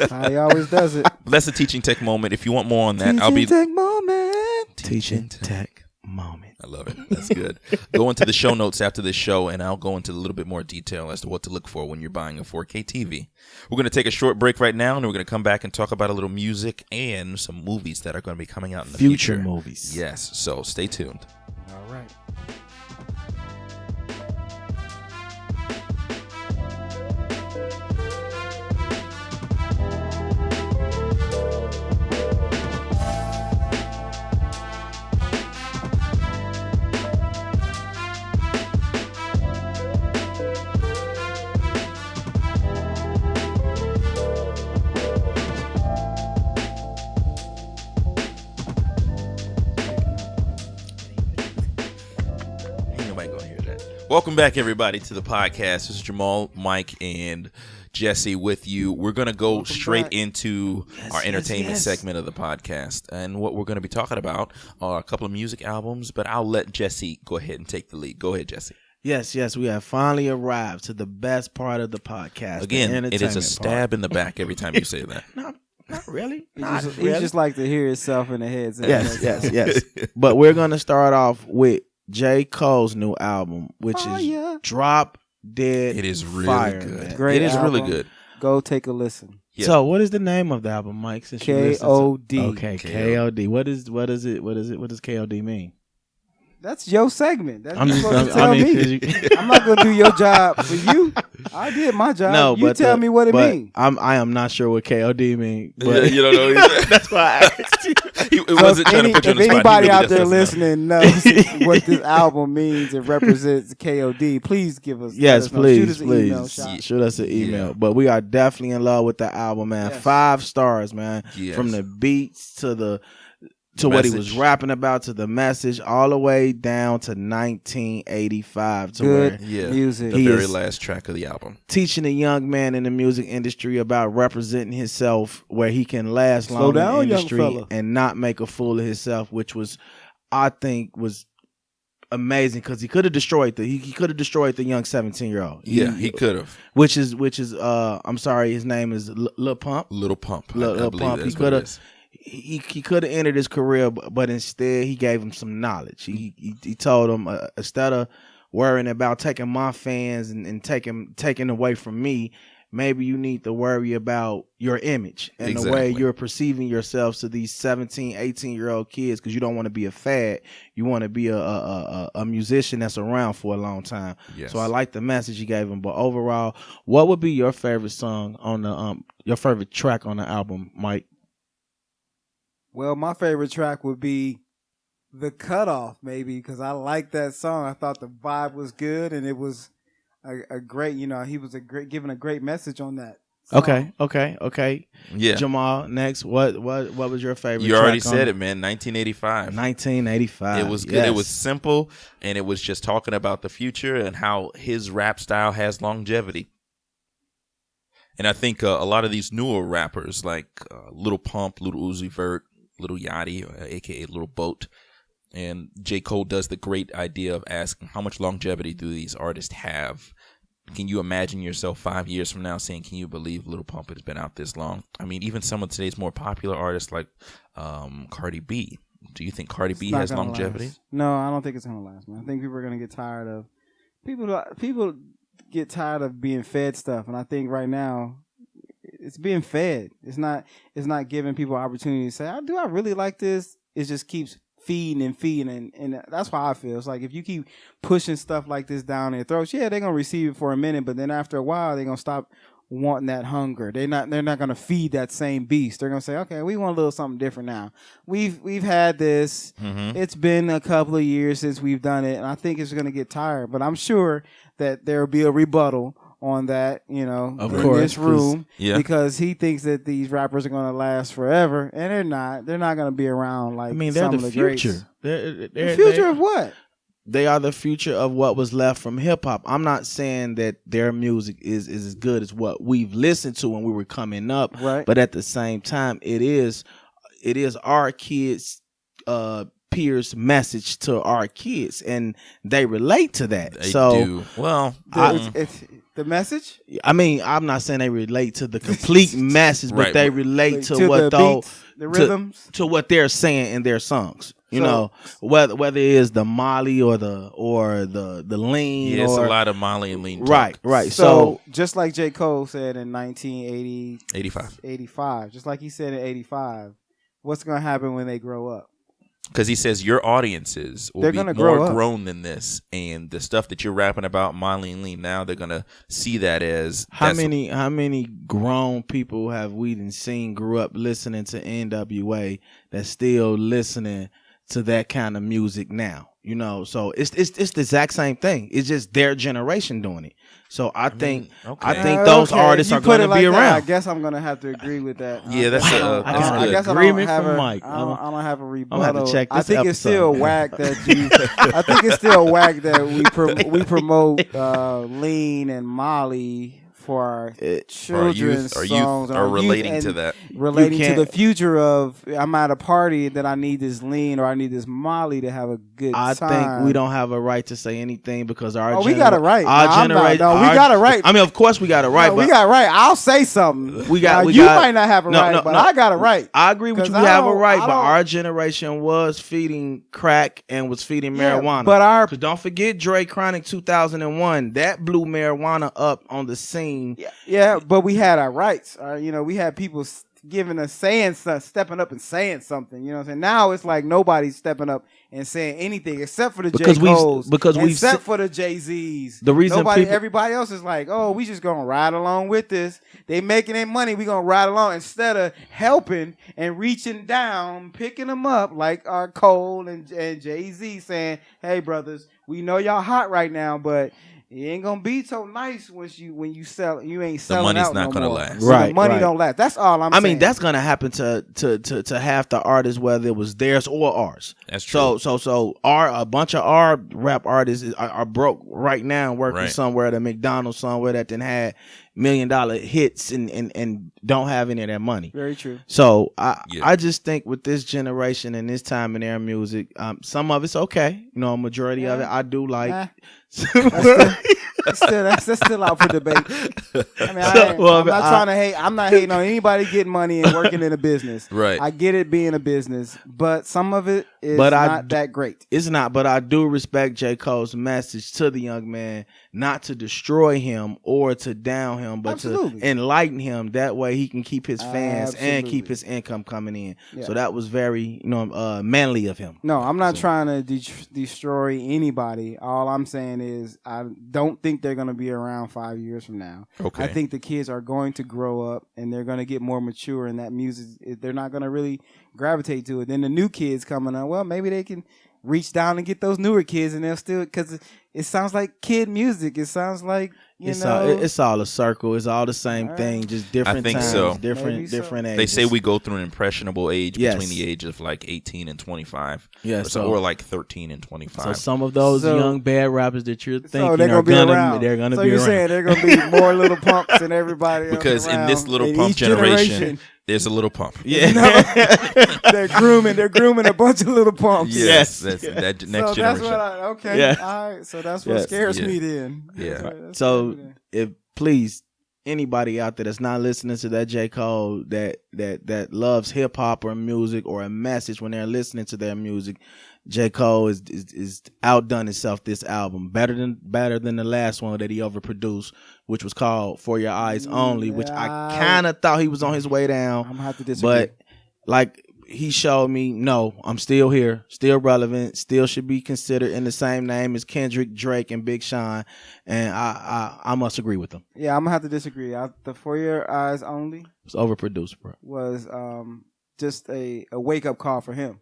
Speaker 3: How he always does it.
Speaker 1: But that's a teaching tech moment. If you want more on that,
Speaker 3: Teaching tech moment.
Speaker 4: Teaching tech moment.
Speaker 1: I love it. That's good. Go into the show notes after this show, and I'll go into a little bit more detail as to what to look for when you're buying a 4K TV. We're going to take a short break right now, and we're going to come back and talk about a little music and some movies that are going to be coming out in the future.
Speaker 4: Future movies.
Speaker 1: Yes, so stay tuned.
Speaker 3: All right.
Speaker 1: Welcome back, everybody, to the podcast. This is Jamal, Mike, and Jesse with you. We're going to go straight into our entertainment segment of the podcast. And what we're going to be talking about are a couple of music albums, but I'll let Jesse go ahead and take the lead. Go ahead, Jesse.
Speaker 4: Yes, we have finally arrived to the best part of the podcast.
Speaker 1: Again, it is a stab in the back every time you say that.
Speaker 4: Not really.
Speaker 3: He just like to hear himself in the head.
Speaker 4: Yes. But we're going to start off with J. Cole's new album, which is Drop Dead.
Speaker 1: It is really
Speaker 4: fire,
Speaker 1: good.
Speaker 4: Man.
Speaker 3: Great
Speaker 1: it is
Speaker 3: album.
Speaker 1: really good.
Speaker 3: Go take a listen.
Speaker 1: Yeah.
Speaker 4: So, what is the name of the album, Mike? Since
Speaker 3: K.O.D.
Speaker 4: Okay, K.O.D. What does K.O.D. mean?
Speaker 3: That's your segment. That's
Speaker 4: I'm
Speaker 3: supposed to tell me. I'm not gonna do your job for you. I did my job.
Speaker 4: No,
Speaker 3: you tell me what it means.
Speaker 4: I am not sure what KOD means.
Speaker 1: But you don't know either.
Speaker 4: That's why I asked you.
Speaker 1: Wasn't trying to put you on the
Speaker 3: if
Speaker 1: spot.
Speaker 3: anybody out there listening knows what this album means and represents KOD, please give us.
Speaker 4: Yes, please,
Speaker 3: Shoot us an email,
Speaker 4: please. Shoot us an email. But we are definitely in love with the album, man.
Speaker 3: Yes.
Speaker 4: 5 stars, man.
Speaker 1: Yes.
Speaker 4: From the beats to what he was rapping about, to the message, all the way down to 1985. To
Speaker 3: Good
Speaker 1: Yeah,
Speaker 3: music.
Speaker 1: the
Speaker 4: He
Speaker 1: very
Speaker 4: is
Speaker 1: last track of the album.
Speaker 4: teaching a young man in the music industry about representing himself where he can last
Speaker 3: Slow
Speaker 4: long
Speaker 3: down,
Speaker 4: in the
Speaker 3: young
Speaker 4: industry
Speaker 3: fella.
Speaker 4: and not make a fool of himself, which was, I think, was amazing because he could have destroyed the young 17-year-old.
Speaker 1: Yeah, he could have.
Speaker 4: Which is I'm sorry, his name is Lil Pump.
Speaker 1: Little Pump.
Speaker 4: Lil
Speaker 1: believe
Speaker 4: Pump.
Speaker 1: that's
Speaker 4: He
Speaker 1: what
Speaker 4: could
Speaker 1: it
Speaker 4: have.
Speaker 1: is.
Speaker 4: He could have entered his career, but instead he gave him some knowledge. He told him instead of worrying about taking my fans and taking away from me, maybe you need to worry about your image and the way you're perceiving yourselves to these 17, 18-year-old kids, because you don't want to be a fad. You want to be a musician that's around for a long time.
Speaker 1: Yes.
Speaker 4: So I like the message he gave him. But overall, what would be your favorite song on the your favorite track on the album, Mike?
Speaker 3: Well, my favorite track would be The Cutoff, maybe, because I like that song. I thought the vibe was good, and it was a great, he was giving a great message on that song.
Speaker 4: Okay.
Speaker 1: Yeah.
Speaker 4: Jamal, next, what was your favorite
Speaker 1: You
Speaker 4: track
Speaker 1: already
Speaker 4: on
Speaker 1: said it, man. 1985.
Speaker 4: 1985.
Speaker 1: It was good.
Speaker 4: Yes.
Speaker 1: It was simple, and it was just talking about the future and how his rap style has longevity. And I think a lot of these newer rappers like Lil Pump, Lil Uzi Vert, Lil Yachty, a.k.a. Lil Boat, and J. Cole does the great idea of asking how much longevity do these artists have? Can you imagine yourself 5 years from now saying, can you believe Lil Pump has been out this long? I mean, even some of today's more popular artists like Cardi B. Do you think Cardi B has longevity?
Speaker 3: Last. No, I don't think it's going to last, man. I think people are going to get tired of people get tired of being fed stuff, and I think right now it's being fed. It's not giving people opportunity to say, do I really like this? It just keeps feeding and that's why I feel. It's like if you keep pushing stuff like this down their throats, they're gonna receive it for a minute, but then after a while they're gonna stop wanting that hunger. They're not gonna feed that same beast. They're gonna say, okay, we want a little something different now. We've had this. Mm-hmm. It's been a couple of years since we've done it, and I think it's gonna get tired. But I'm sure that there'll be a rebuttal on that,
Speaker 4: of
Speaker 3: in
Speaker 4: course,
Speaker 3: this room,
Speaker 1: because
Speaker 3: he thinks that these rappers are going to last forever, and they're not. They're not going to be around like.
Speaker 4: They're
Speaker 3: some
Speaker 4: the
Speaker 3: of
Speaker 4: future.
Speaker 3: The future of what?
Speaker 4: they are the future of what was left from hip hop. I'm not saying that their music is as good as what we've listened to when we were coming up,
Speaker 3: right?
Speaker 4: But at the same time, it is our kids' peers' message to our kids, and they relate to that.
Speaker 1: They do. Well,
Speaker 3: it's the message.
Speaker 4: I mean, I'm not saying they relate to the complete message, but they relate to what
Speaker 3: the beats, the rhythms,
Speaker 4: to what they're saying in their songs. You know, whether it is the Molly or the lean.
Speaker 1: Yeah, it's a lot of Molly and lean.
Speaker 4: Right, right.
Speaker 3: So just like J. Cole said in
Speaker 1: 85,
Speaker 3: just like he said in 85, what's going to happen when they grow up?
Speaker 1: Because he says your audiences will be more grown than this, and the stuff that you're rapping about, Molly and lean, now they're gonna see that as
Speaker 4: how many grown people have we seen grew up listening to NWA that's still listening to that kind of music now, you know? So it's the exact same thing. It's just their generation doing it. So I think those artists are going to be around.
Speaker 3: I guess I'm going to have to agree with that.
Speaker 1: Yeah, that's good.
Speaker 3: I guess
Speaker 4: agreement from Mike.
Speaker 3: I don't have a rebuttal.
Speaker 4: I'm going to have to check this
Speaker 3: I think
Speaker 4: episode.
Speaker 3: It's still whack that I think it's still whack that we promote Lean and Molly for our children's songs,
Speaker 1: are relating to that,
Speaker 3: relating to the future of I'm at a party that I need this lean or I need this Molly to have a good time.
Speaker 4: I think we don't have a right to say anything because
Speaker 3: we got it right. Our generation, we got it right.
Speaker 4: I mean, of course we got it right.
Speaker 3: No, we got it right. I'll say something. You might not have it right, but I got it right.
Speaker 4: I agree with you. We have it right, but our generation was feeding crack and was feeding marijuana. But don't forget Dre Chronic 2001. That blew marijuana up on the scene.
Speaker 3: Yeah, but we had our rights. We had people giving us stepping up and saying something. You know what I'm saying? Now it's like nobody's stepping up and saying anything except for the J. Cole's, except for the Jay-Z's.
Speaker 4: The reason
Speaker 3: everybody else is like, oh, we just gonna ride along with this. They making their money, we gonna ride along instead of helping and reaching down, picking them up like Cole and Jay-Z saying, hey brothers, we know y'all hot right now, but it ain't gonna be so nice when you sell. You ain't selling.
Speaker 1: The money's
Speaker 3: out
Speaker 1: not
Speaker 3: no
Speaker 1: gonna
Speaker 3: more.
Speaker 1: last.
Speaker 3: So the money don't last. That's all I'm saying.
Speaker 4: I mean, that's gonna happen to half the artists, whether it was theirs or ours.
Speaker 1: That's true.
Speaker 4: So a bunch of our rap artists are broke right now, working somewhere at a McDonald's somewhere that then had $1 million hits and don't have any of that money.
Speaker 3: Very true.
Speaker 4: So I just think with this generation and this time in their music, some of it's okay. You know, a majority of it I do like.
Speaker 3: That's still out for debate. I mean, I'm not trying to hate. I'm not hating on anybody getting money and working in a business.
Speaker 1: Right.
Speaker 3: I get it being a business, but some of it is not that great.
Speaker 4: It's not, but I do respect J. Cole's message to the young man, not to destroy him or to down him, but to enlighten him. That way he can keep his fans and keep his income coming in. Yeah. So that was very, manly of him.
Speaker 3: No, I'm not trying to destroy anybody. All I'm saying is I don't think they're going to be around 5 years from now.
Speaker 1: Okay.
Speaker 3: I think the kids are going to grow up and they're going to get more mature, and that music, they're not going to really gravitate to it. Then the new kids coming up, well, maybe they can reach down and get those newer kids, and they'll still, because it sounds like kid music. It sounds like
Speaker 4: it's all a circle. It's all the same thing, just different times, different ages.
Speaker 1: They say we go through an impressionable age between the age of like 18 and 25.
Speaker 4: Yeah,
Speaker 1: or like 13 and 25.
Speaker 4: So some of those young bad rappers that you're thinking
Speaker 3: they're
Speaker 4: are
Speaker 3: going to be around.
Speaker 4: So
Speaker 3: you're saying they're going to be more Little Pumps than everybody else
Speaker 1: because
Speaker 3: around.
Speaker 1: In this Little Pump generation, there's a Little Pump.
Speaker 4: Yeah,
Speaker 3: they're grooming a bunch of Little Pumps.
Speaker 1: Yes. That next generation.
Speaker 3: That's what all right. So that's what scares me then.
Speaker 1: Yeah.
Speaker 4: So if please anybody out there that's not listening to that J. Cole that loves hip hop or music or a message when they're listening to their music, J. Cole is outdone himself this album better than the last one that he overproduced, which was called For Your Eyes Only, which I kind of thought he was on his way down.
Speaker 3: I'm gonna have to disagree.
Speaker 4: But like he showed me, no, I'm still here, still relevant, still should be considered in the same name as Kendrick, Drake, and Big Sean, and I must agree with them.
Speaker 3: Yeah, I'm gonna have to disagree. The For Your Eyes Only
Speaker 4: was overproduced, bro.
Speaker 3: Was just a wake up call for him.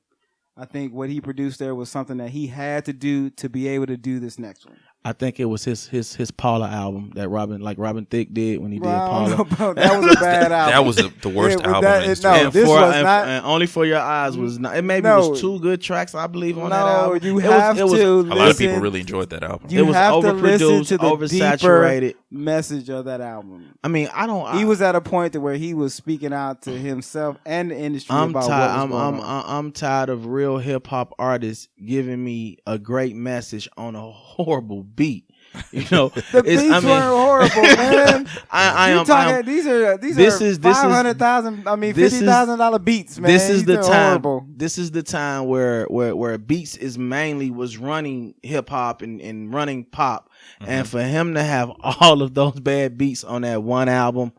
Speaker 3: I think what he produced there was something that he had to do to be able to do this next one.
Speaker 4: I think it was his Paula album that Robin Thicke did when he did Paula.
Speaker 3: That was a bad album.
Speaker 1: That was the worst album.
Speaker 3: This was not.
Speaker 4: And Only for Your Eyes was not. It maybe was 2 good tracks, I believe, on that album.
Speaker 3: You have to.
Speaker 1: A lot of people really enjoyed that album.
Speaker 3: You have to listen to the
Speaker 4: oversaturated
Speaker 3: deeper message of that album.
Speaker 4: I mean,
Speaker 3: He was at a point where he was speaking out to himself and the industry about what was going on.
Speaker 4: I'm tired of real hip hop artists giving me a great message on a horrible beat. You know,
Speaker 3: the beats weren't horrible, man. These are $500,000. I mean, $50,000 beats, man.
Speaker 4: This is the time.
Speaker 3: Horrible.
Speaker 4: This is the time where beats was running hip hop and running pop, and for him to have all of those bad beats on that one album,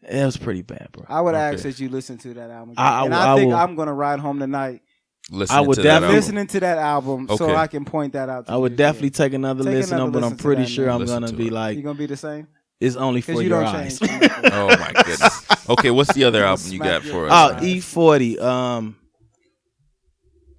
Speaker 4: it was pretty bad, bro.
Speaker 3: I would ask that you listen to that album, I think I'm gonna ride home tonight.
Speaker 1: Listening to that
Speaker 3: album so I can point that out to you.
Speaker 4: I would definitely take another listen, but I'm pretty sure I'm going to be like...
Speaker 3: You're going to be the same?
Speaker 4: It's Only for Your Eyes.
Speaker 1: Oh, my goodness. Okay, what's the other album you got for us?
Speaker 4: Oh, E40.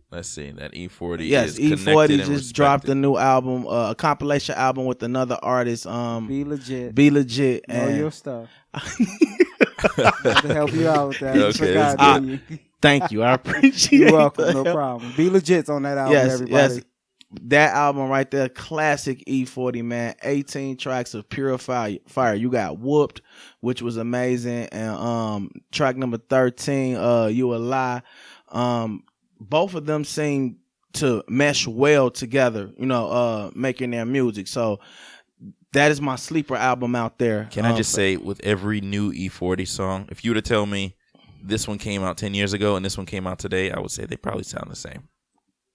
Speaker 1: Let's see. That E40
Speaker 4: yes,
Speaker 1: is
Speaker 4: E40 just dropped a new album, a compilation album with another artist.
Speaker 3: Be Legit.
Speaker 4: Be Legit.
Speaker 3: Know your stuff. To help you out with that.
Speaker 1: Okay,
Speaker 4: thank you. I appreciate it.
Speaker 3: You're welcome. No problem. Be Legit's on that album, everybody.
Speaker 4: Yes. That album right there, classic E40, man. 18 tracks of pure fire. You got Whooped, which was amazing. And track number 13, You a Lie. Both of them seem to mesh well together, you know, making their music. So that is my sleeper album out there.
Speaker 1: Can I just say, with every new E40 song, if you were to tell me this one came out 10 years ago and this one came out today, I would say they probably sound the same.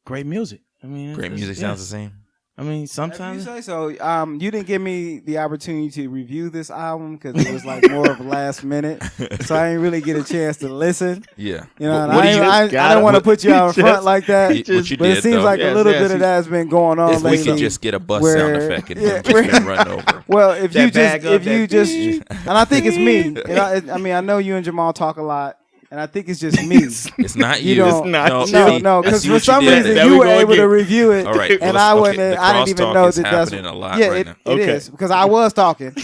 Speaker 4: Great music. I mean,
Speaker 1: great music sounds the same.
Speaker 4: I mean, sometimes.
Speaker 3: If you say so. You didn't give me the opportunity to review this album because it was like more of last minute, so I didn't really get a chance to listen.
Speaker 1: Yeah,
Speaker 3: you know, I don't want to put you out in front like that. But it seems like a little bit of that has been going on lately.
Speaker 1: We could just get a bus sound effect and just get run over.
Speaker 3: Well, if you just, and I think it's me. I mean, I know you and Jamal talk a lot. And I think it's just me.
Speaker 1: It's not you.
Speaker 3: It's not no. Because for some reason you were able to review it,
Speaker 1: right,
Speaker 3: and I wasn't. I didn't even know that that's
Speaker 1: happening a lot.
Speaker 3: Yeah,
Speaker 1: right now.
Speaker 3: It is because I was talking,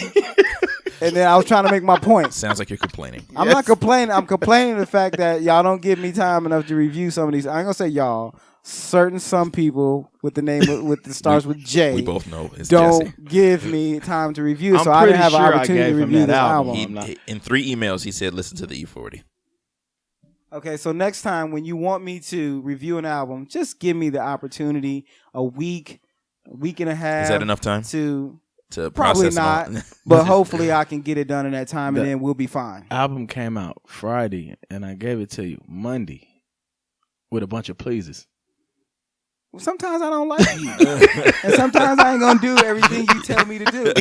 Speaker 3: and then I was trying to make my point.
Speaker 1: Sounds like you're complaining.
Speaker 3: I'm not complaining. I'm complaining the fact that y'all don't give me time enough to review some of these. I ain't gonna say y'all. Some people with the name with the starts with J.
Speaker 1: We both know it's
Speaker 3: don't
Speaker 1: Jesse.
Speaker 3: Give me time to review, so I didn't have an opportunity to review this album.
Speaker 1: In 3 emails, he said, "Listen to the E40."
Speaker 3: Okay, so next time when you want me to review an album, just give me the opportunity. A week and a half.
Speaker 1: Is that enough time
Speaker 3: to
Speaker 1: process
Speaker 3: probably not, but hopefully I can get it done in that time, and then we'll be fine.
Speaker 4: Album came out Friday, and I gave it to you Monday with a bunch of pleases.
Speaker 3: Sometimes I don't like you, and sometimes I ain't gonna do everything you tell me to do.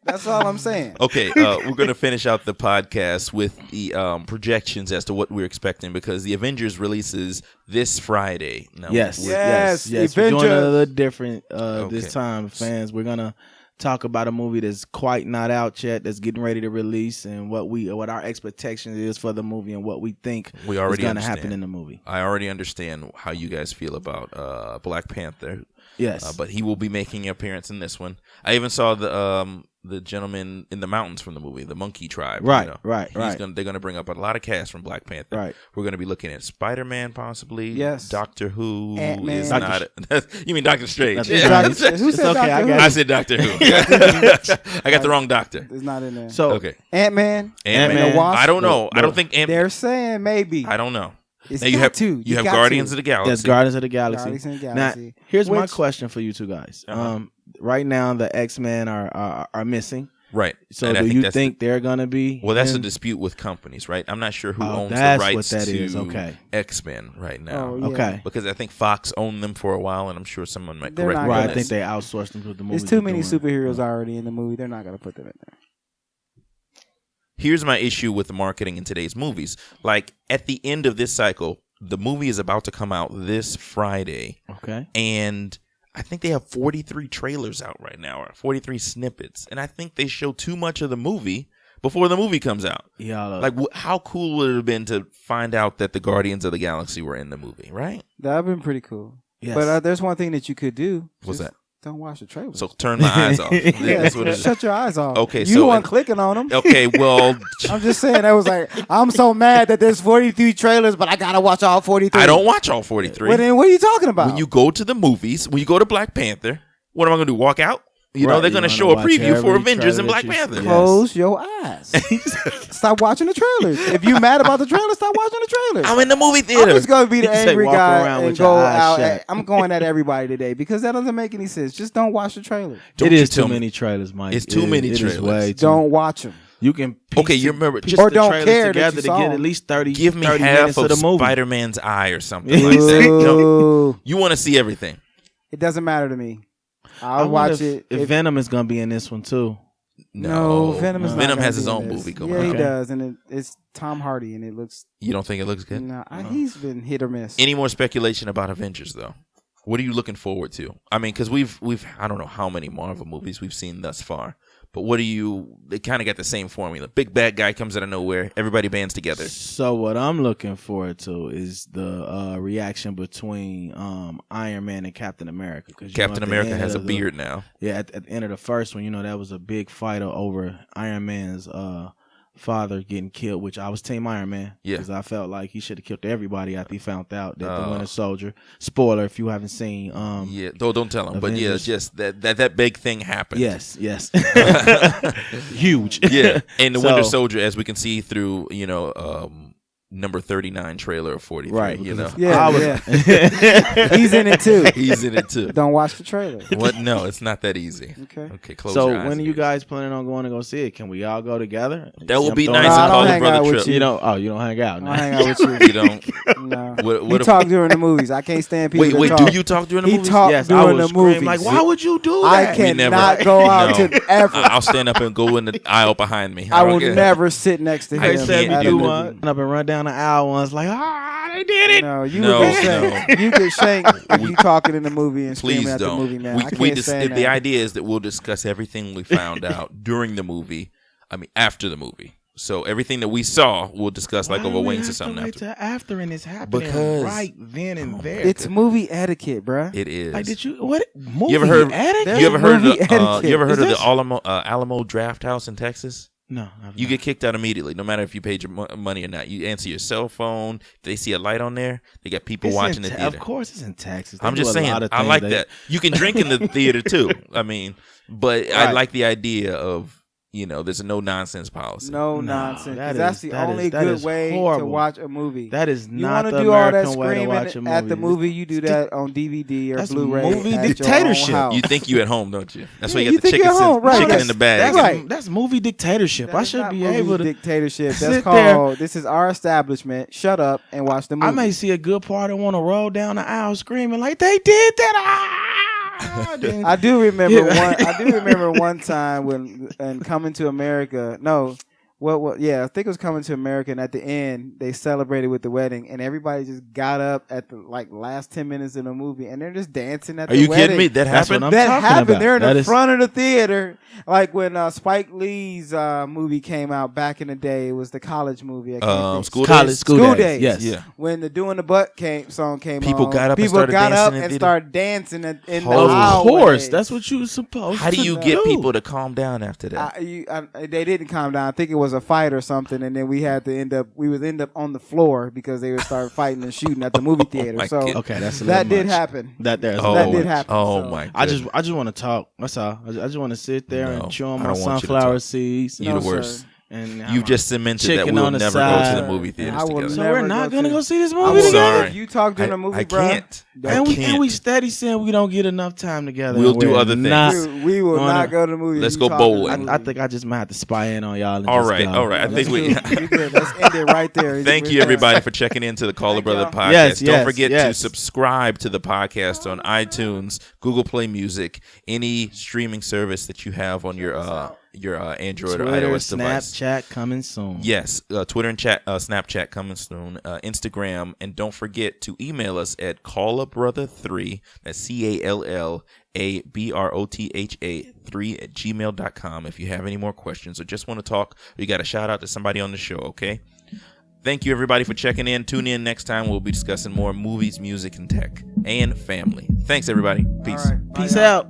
Speaker 3: That's all I'm saying.
Speaker 1: Okay, we're gonna finish out the podcast with the projections as to what we're expecting because the Avengers releases this Friday.
Speaker 4: No, yes. We're doing a little different this time, fans. We're gonna talk about a movie that's quite not out yet, that's getting ready to release, and what our expectations is for the movie and what we think is going to happen in the movie.
Speaker 1: I already understand how you guys feel about Black Panther.
Speaker 4: Yes,
Speaker 1: but he will be making an appearance in this one. I even saw the gentleman in the mountains from the movie, the Monkey Tribe.
Speaker 4: Right.
Speaker 1: They're gonna bring up a lot of cast from Black Panther.
Speaker 4: Right.
Speaker 1: We're gonna be looking at Spider-Man possibly.
Speaker 3: Yes.
Speaker 1: Doctor Who
Speaker 3: Ant-Man.
Speaker 1: is not. You mean Doctor Strange?
Speaker 3: Who said Doctor Who?
Speaker 1: I said Doctor Who. I got the wrong doctor.
Speaker 3: It's not in there.
Speaker 4: So
Speaker 1: okay.
Speaker 3: Ant-Man.
Speaker 1: Ant-Man. I don't know. I don't think Ant-Man.
Speaker 3: They're saying maybe.
Speaker 1: I don't know.
Speaker 3: Now
Speaker 1: you have Guardians of the Galaxy.
Speaker 4: Yes, Guardians of the Galaxy. Now, here's my question for you two guys. Right now, the X-Men are missing.
Speaker 1: Right.
Speaker 4: So do you think they're going to be?
Speaker 1: Well, that's a dispute with companies, right? I'm not sure who owns the rights to X-Men right now.
Speaker 3: Oh, yeah.
Speaker 4: Okay.
Speaker 1: Because I think Fox owned them for a while, and I'm sure someone might correct me.
Speaker 4: Right. I think they outsourced them to the movie.
Speaker 3: There's too many superheroes already in the movie. They're not going to put them in there.
Speaker 1: Here's my issue with the marketing in today's movies. Like, at the end of this cycle, the movie is about to come out this Friday.
Speaker 4: Okay.
Speaker 1: And I think they have 43 trailers out right now, or 43 snippets. And I think they show too much of the movie before the movie comes out.
Speaker 4: Yeah.
Speaker 1: Like, how cool would it have been to find out that the Guardians of the Galaxy were in the movie, right?
Speaker 3: That would have been pretty cool.
Speaker 4: Yes.
Speaker 3: But there's one thing that you could do.
Speaker 1: What's that?
Speaker 3: don't watch the trailer.
Speaker 1: So turn my eyes off. That's what it is.
Speaker 3: Shut your eyes off.
Speaker 1: Okay,
Speaker 3: you weren't clicking on them.
Speaker 1: Okay, well,
Speaker 3: I'm just saying. I was like, I'm so mad that there's 43 trailers, but I gotta watch all 43.
Speaker 1: I don't watch all 43.
Speaker 3: Well, then what are you talking about?
Speaker 1: When you go to the movies, when you go to Black Panther, what am I going to do? Walk out? You know, they're going to show a preview for Avengers and Black Panther.
Speaker 3: Close your eyes. Stop watching the trailers. If you mad about the trailer, stop watching the trailers.
Speaker 1: I'm in the movie theater.
Speaker 3: I'm just going to be the angry guy and go out.
Speaker 4: Shut.
Speaker 3: I'm going at everybody today because that doesn't make any sense. Just don't watch the trailer.
Speaker 4: It is too many trailers, Mike.
Speaker 1: It's too many trailers.
Speaker 3: Don't watch them.
Speaker 4: You can
Speaker 1: you remember
Speaker 4: piece
Speaker 3: or
Speaker 4: the
Speaker 3: don't
Speaker 4: trailers
Speaker 3: care
Speaker 4: together to get at least 30.
Speaker 1: Give me
Speaker 4: 30
Speaker 1: half
Speaker 4: minutes
Speaker 1: of
Speaker 4: the movie.
Speaker 1: Spider-Man's eye or something like that. You want to see everything.
Speaker 3: It doesn't matter to me. I'll watch it.
Speaker 4: If Venom is gonna be in this one too.
Speaker 3: No, Venom is not
Speaker 1: Venom has
Speaker 3: be
Speaker 1: his
Speaker 3: in
Speaker 1: own
Speaker 3: this.
Speaker 1: movie going
Speaker 3: Yeah,
Speaker 1: on.
Speaker 3: he does, and it's Tom Hardy, and it looks.
Speaker 1: You don't think it looks good?
Speaker 3: No, he's been hit or miss.
Speaker 1: Any more speculation about Avengers though? What are you looking forward to? I mean, because we've I don't know how many Marvel movies we've seen thus far, but they kind of got the same formula. Big bad guy comes out of nowhere, everybody bands together.
Speaker 4: So what I'm looking forward to is the reaction between Iron Man and Captain America.
Speaker 1: Captain America has a beard now.
Speaker 4: Yeah, at the end of the first one, that was a big fight over Iron Man's father getting killed, which I was Team Iron Man.
Speaker 1: Yeah.
Speaker 4: Because I felt like he should have killed everybody after he found out that the Winter Soldier. Spoiler if you haven't seen.
Speaker 1: Yeah, don't tell him.
Speaker 4: Avengers.
Speaker 1: But yeah, just that big thing happened.
Speaker 4: Yes. Huge.
Speaker 1: Yeah, and the Winter Soldier, as we can see through, number 39 trailer of 43.
Speaker 4: Right.
Speaker 3: Yeah. He's in it too.
Speaker 1: He's in it too.
Speaker 3: Don't watch the trailer.
Speaker 1: What? No, it's not that easy. Okay. Close
Speaker 4: so
Speaker 1: your eyes.
Speaker 4: when are you guys planning on going to go see it? Can we all go together?
Speaker 1: That would be
Speaker 4: I'm
Speaker 1: nice.
Speaker 3: No, I
Speaker 1: And call
Speaker 3: don't
Speaker 1: a
Speaker 3: hang
Speaker 1: brother
Speaker 3: out with
Speaker 1: trip.
Speaker 3: you.
Speaker 4: You don't. You don't hang out.
Speaker 3: I'll hang out with you.
Speaker 1: You don't.
Speaker 3: No.
Speaker 1: What
Speaker 3: He
Speaker 1: if-
Speaker 3: talk during the movies. I can't stand people.
Speaker 1: Wait.
Speaker 3: that talk.
Speaker 1: Do you talk during the
Speaker 3: He
Speaker 1: movies?
Speaker 3: talk
Speaker 4: Yes, I
Speaker 3: during
Speaker 4: would
Speaker 3: the
Speaker 4: scream
Speaker 3: movies.
Speaker 4: like, why would you do
Speaker 3: I
Speaker 4: that?
Speaker 3: cannot go out
Speaker 1: No.
Speaker 3: to ever.
Speaker 1: I'll stand up and go in the aisle behind me.
Speaker 3: I will
Speaker 1: don't care.
Speaker 3: never sit next to
Speaker 1: I
Speaker 3: him.
Speaker 1: can't
Speaker 4: Said
Speaker 3: at
Speaker 4: me
Speaker 3: a
Speaker 4: do
Speaker 3: movie.
Speaker 4: one. Up and run down the aisle once like, they did it.
Speaker 3: No, you
Speaker 1: No,
Speaker 3: would get shanked. You get shanked if you talking in the movie and screaming
Speaker 1: Please
Speaker 3: at the
Speaker 1: don't.
Speaker 3: movie, man. I can't stand
Speaker 1: the
Speaker 3: that.
Speaker 1: idea is that we'll discuss everything we found out during the movie. After the movie. So everything that we saw, we'll discuss like over wings or something after.
Speaker 4: After and it's happening
Speaker 1: Because-
Speaker 4: right then and there.
Speaker 3: It's movie etiquette, bruh.
Speaker 1: It is.
Speaker 4: like, did you what movie?
Speaker 1: You ever heard?
Speaker 4: etiquette?
Speaker 1: You ever heard of
Speaker 3: movie
Speaker 1: the?
Speaker 3: etiquette.
Speaker 1: You ever heard
Speaker 4: Is
Speaker 1: of the
Speaker 4: this-
Speaker 1: Alamo Draft House in Texas?
Speaker 4: No,
Speaker 1: You get kicked out immediately, no matter if you paid your money or not. You answer your cell phone. They see a light on there. They got people watching the theater.
Speaker 4: Of course, it's in Texas. They
Speaker 1: I'm
Speaker 4: do
Speaker 1: just
Speaker 4: a
Speaker 1: saying.
Speaker 4: lot of
Speaker 1: I
Speaker 4: things
Speaker 1: like
Speaker 4: that-
Speaker 1: that. You can drink in the theater too. But I
Speaker 4: Right.
Speaker 1: like the idea of there's a no nonsense policy.
Speaker 3: No
Speaker 4: No,
Speaker 3: nonsense.
Speaker 4: that
Speaker 3: That's
Speaker 4: is-
Speaker 3: the
Speaker 4: that
Speaker 3: only
Speaker 4: is- that
Speaker 3: good
Speaker 4: is
Speaker 3: way to
Speaker 4: horrible.
Speaker 3: watch a movie.
Speaker 4: That is
Speaker 3: You
Speaker 4: not
Speaker 3: want
Speaker 4: the
Speaker 3: to do all that
Speaker 4: American way to watch a
Speaker 3: screaming at the movie? You do that on DVD or
Speaker 4: That's
Speaker 3: Blu-ray.
Speaker 4: movie
Speaker 3: at your
Speaker 4: dictatorship.
Speaker 3: own house.
Speaker 1: You think you at home, don't you? That's why
Speaker 3: Yeah,
Speaker 1: you
Speaker 3: you
Speaker 1: got the
Speaker 3: think
Speaker 1: chicken,
Speaker 3: you're home, right.
Speaker 1: chicken in the bag.
Speaker 3: That's right.
Speaker 4: That's movie dictatorship.
Speaker 3: That
Speaker 4: I
Speaker 3: is
Speaker 4: should
Speaker 3: not
Speaker 4: be
Speaker 3: movie
Speaker 4: able to
Speaker 3: dictatorship. That's
Speaker 4: sit
Speaker 3: called. This is our establishment. Shut up and watch the movie.
Speaker 4: I may see a good part and want to roll down the aisle screaming like they did that.
Speaker 3: I do remember one time when Coming to America. No, what? Yeah, I think it was Coming to America, and at the end they celebrated with the wedding, and everybody just got up at the last 10 minutes of the movie, and they're just dancing at
Speaker 1: Are
Speaker 3: the
Speaker 1: you
Speaker 3: wedding.
Speaker 1: kidding me? That
Speaker 4: That's
Speaker 1: happened.
Speaker 4: what I'm
Speaker 3: That
Speaker 4: talking
Speaker 3: happened.
Speaker 4: about.
Speaker 3: They're in
Speaker 4: That
Speaker 3: the
Speaker 4: is-
Speaker 3: front of the theater, like when Spike Lee's movie came out back in the day. It was the college movie. I can't think.
Speaker 1: School
Speaker 4: College
Speaker 1: days?
Speaker 4: school
Speaker 3: School
Speaker 4: days.
Speaker 3: days.
Speaker 4: Yes.
Speaker 1: Yeah.
Speaker 3: When the Doing the Butt song came
Speaker 1: People
Speaker 3: on,
Speaker 1: got up and
Speaker 3: people
Speaker 1: started
Speaker 3: got
Speaker 1: dancing
Speaker 3: up
Speaker 1: in
Speaker 3: and
Speaker 1: the
Speaker 3: started dancing in the
Speaker 1: Of
Speaker 4: Of
Speaker 3: hallway.
Speaker 4: course, that's what you supposed.
Speaker 1: How do you
Speaker 4: to
Speaker 1: get
Speaker 4: do.
Speaker 1: people to calm down after that?
Speaker 3: They didn't calm down. I think it was a fight or something, and then we would end up on the floor because they would start fighting and shooting at the movie theater.
Speaker 1: my
Speaker 3: So
Speaker 1: goodness.
Speaker 4: Okay, that's a
Speaker 3: that
Speaker 4: little
Speaker 3: did
Speaker 4: much.
Speaker 3: happen.
Speaker 4: That there's
Speaker 1: Oh,
Speaker 3: that did happen.
Speaker 1: Oh
Speaker 3: So-
Speaker 1: my!
Speaker 4: I
Speaker 1: goodness.
Speaker 4: just want to talk. That's all. I just want to sit there
Speaker 1: No,
Speaker 4: and chew on
Speaker 1: I
Speaker 4: my
Speaker 1: don't want you to
Speaker 4: sunflower
Speaker 1: talk.
Speaker 4: seeds.
Speaker 1: You
Speaker 3: No,
Speaker 1: the worst.
Speaker 3: sir.
Speaker 4: And
Speaker 1: You just cemented that
Speaker 4: chicken
Speaker 1: we'll
Speaker 4: on the
Speaker 1: never go to
Speaker 4: side.
Speaker 1: the movie theaters
Speaker 3: I will
Speaker 1: together.
Speaker 4: So
Speaker 3: never
Speaker 4: we're not
Speaker 3: go
Speaker 4: gonna
Speaker 3: to-
Speaker 4: go see this
Speaker 3: I
Speaker 4: movie
Speaker 1: I'm
Speaker 3: will-
Speaker 4: together.
Speaker 1: sorry.
Speaker 3: If you talk during the movie,
Speaker 1: I
Speaker 3: bro,
Speaker 1: can't. I
Speaker 4: And
Speaker 1: can't.
Speaker 4: we steady saying we don't get enough time together.
Speaker 1: We'll
Speaker 4: and
Speaker 1: do
Speaker 4: we're
Speaker 1: other things.
Speaker 4: not-
Speaker 3: we will
Speaker 4: Wanna-
Speaker 3: not go to the movie.
Speaker 1: Let's
Speaker 3: if
Speaker 1: go
Speaker 3: you talk during
Speaker 1: bowling.
Speaker 3: the
Speaker 4: I
Speaker 3: movie.
Speaker 4: think I just might have to spy in on y'all. And
Speaker 1: All
Speaker 4: just
Speaker 1: right,
Speaker 4: go.
Speaker 1: all right. I think
Speaker 3: Let's
Speaker 1: we.
Speaker 3: good. Let's end it right there.
Speaker 1: Thank you, everybody, for checking in to the Call a
Speaker 3: Thank
Speaker 1: Brother
Speaker 3: y'all.
Speaker 1: podcast.
Speaker 4: Yes,
Speaker 1: Don't
Speaker 4: yes,
Speaker 1: forget to
Speaker 4: yes.
Speaker 1: subscribe to the podcast on iTunes, Google Play Music, any streaming service that you have on your Android or
Speaker 4: Twitter,
Speaker 1: iOS device.
Speaker 4: Snapchat coming soon.
Speaker 1: Yes, Twitter and Snapchat coming soon. Instagram, and don't forget to email us at callabrother3. That's CALLABROTHA3 @gmail.com if you have any more questions or just want to talk. Or you got a shout out to somebody on the show. Okay. Thank you, everybody, for checking in. Tune in next time. We'll be discussing more movies, music, and tech and family. Thanks, everybody. Peace.
Speaker 3: All right. Bye,
Speaker 4: Peace
Speaker 3: y'all.
Speaker 4: out.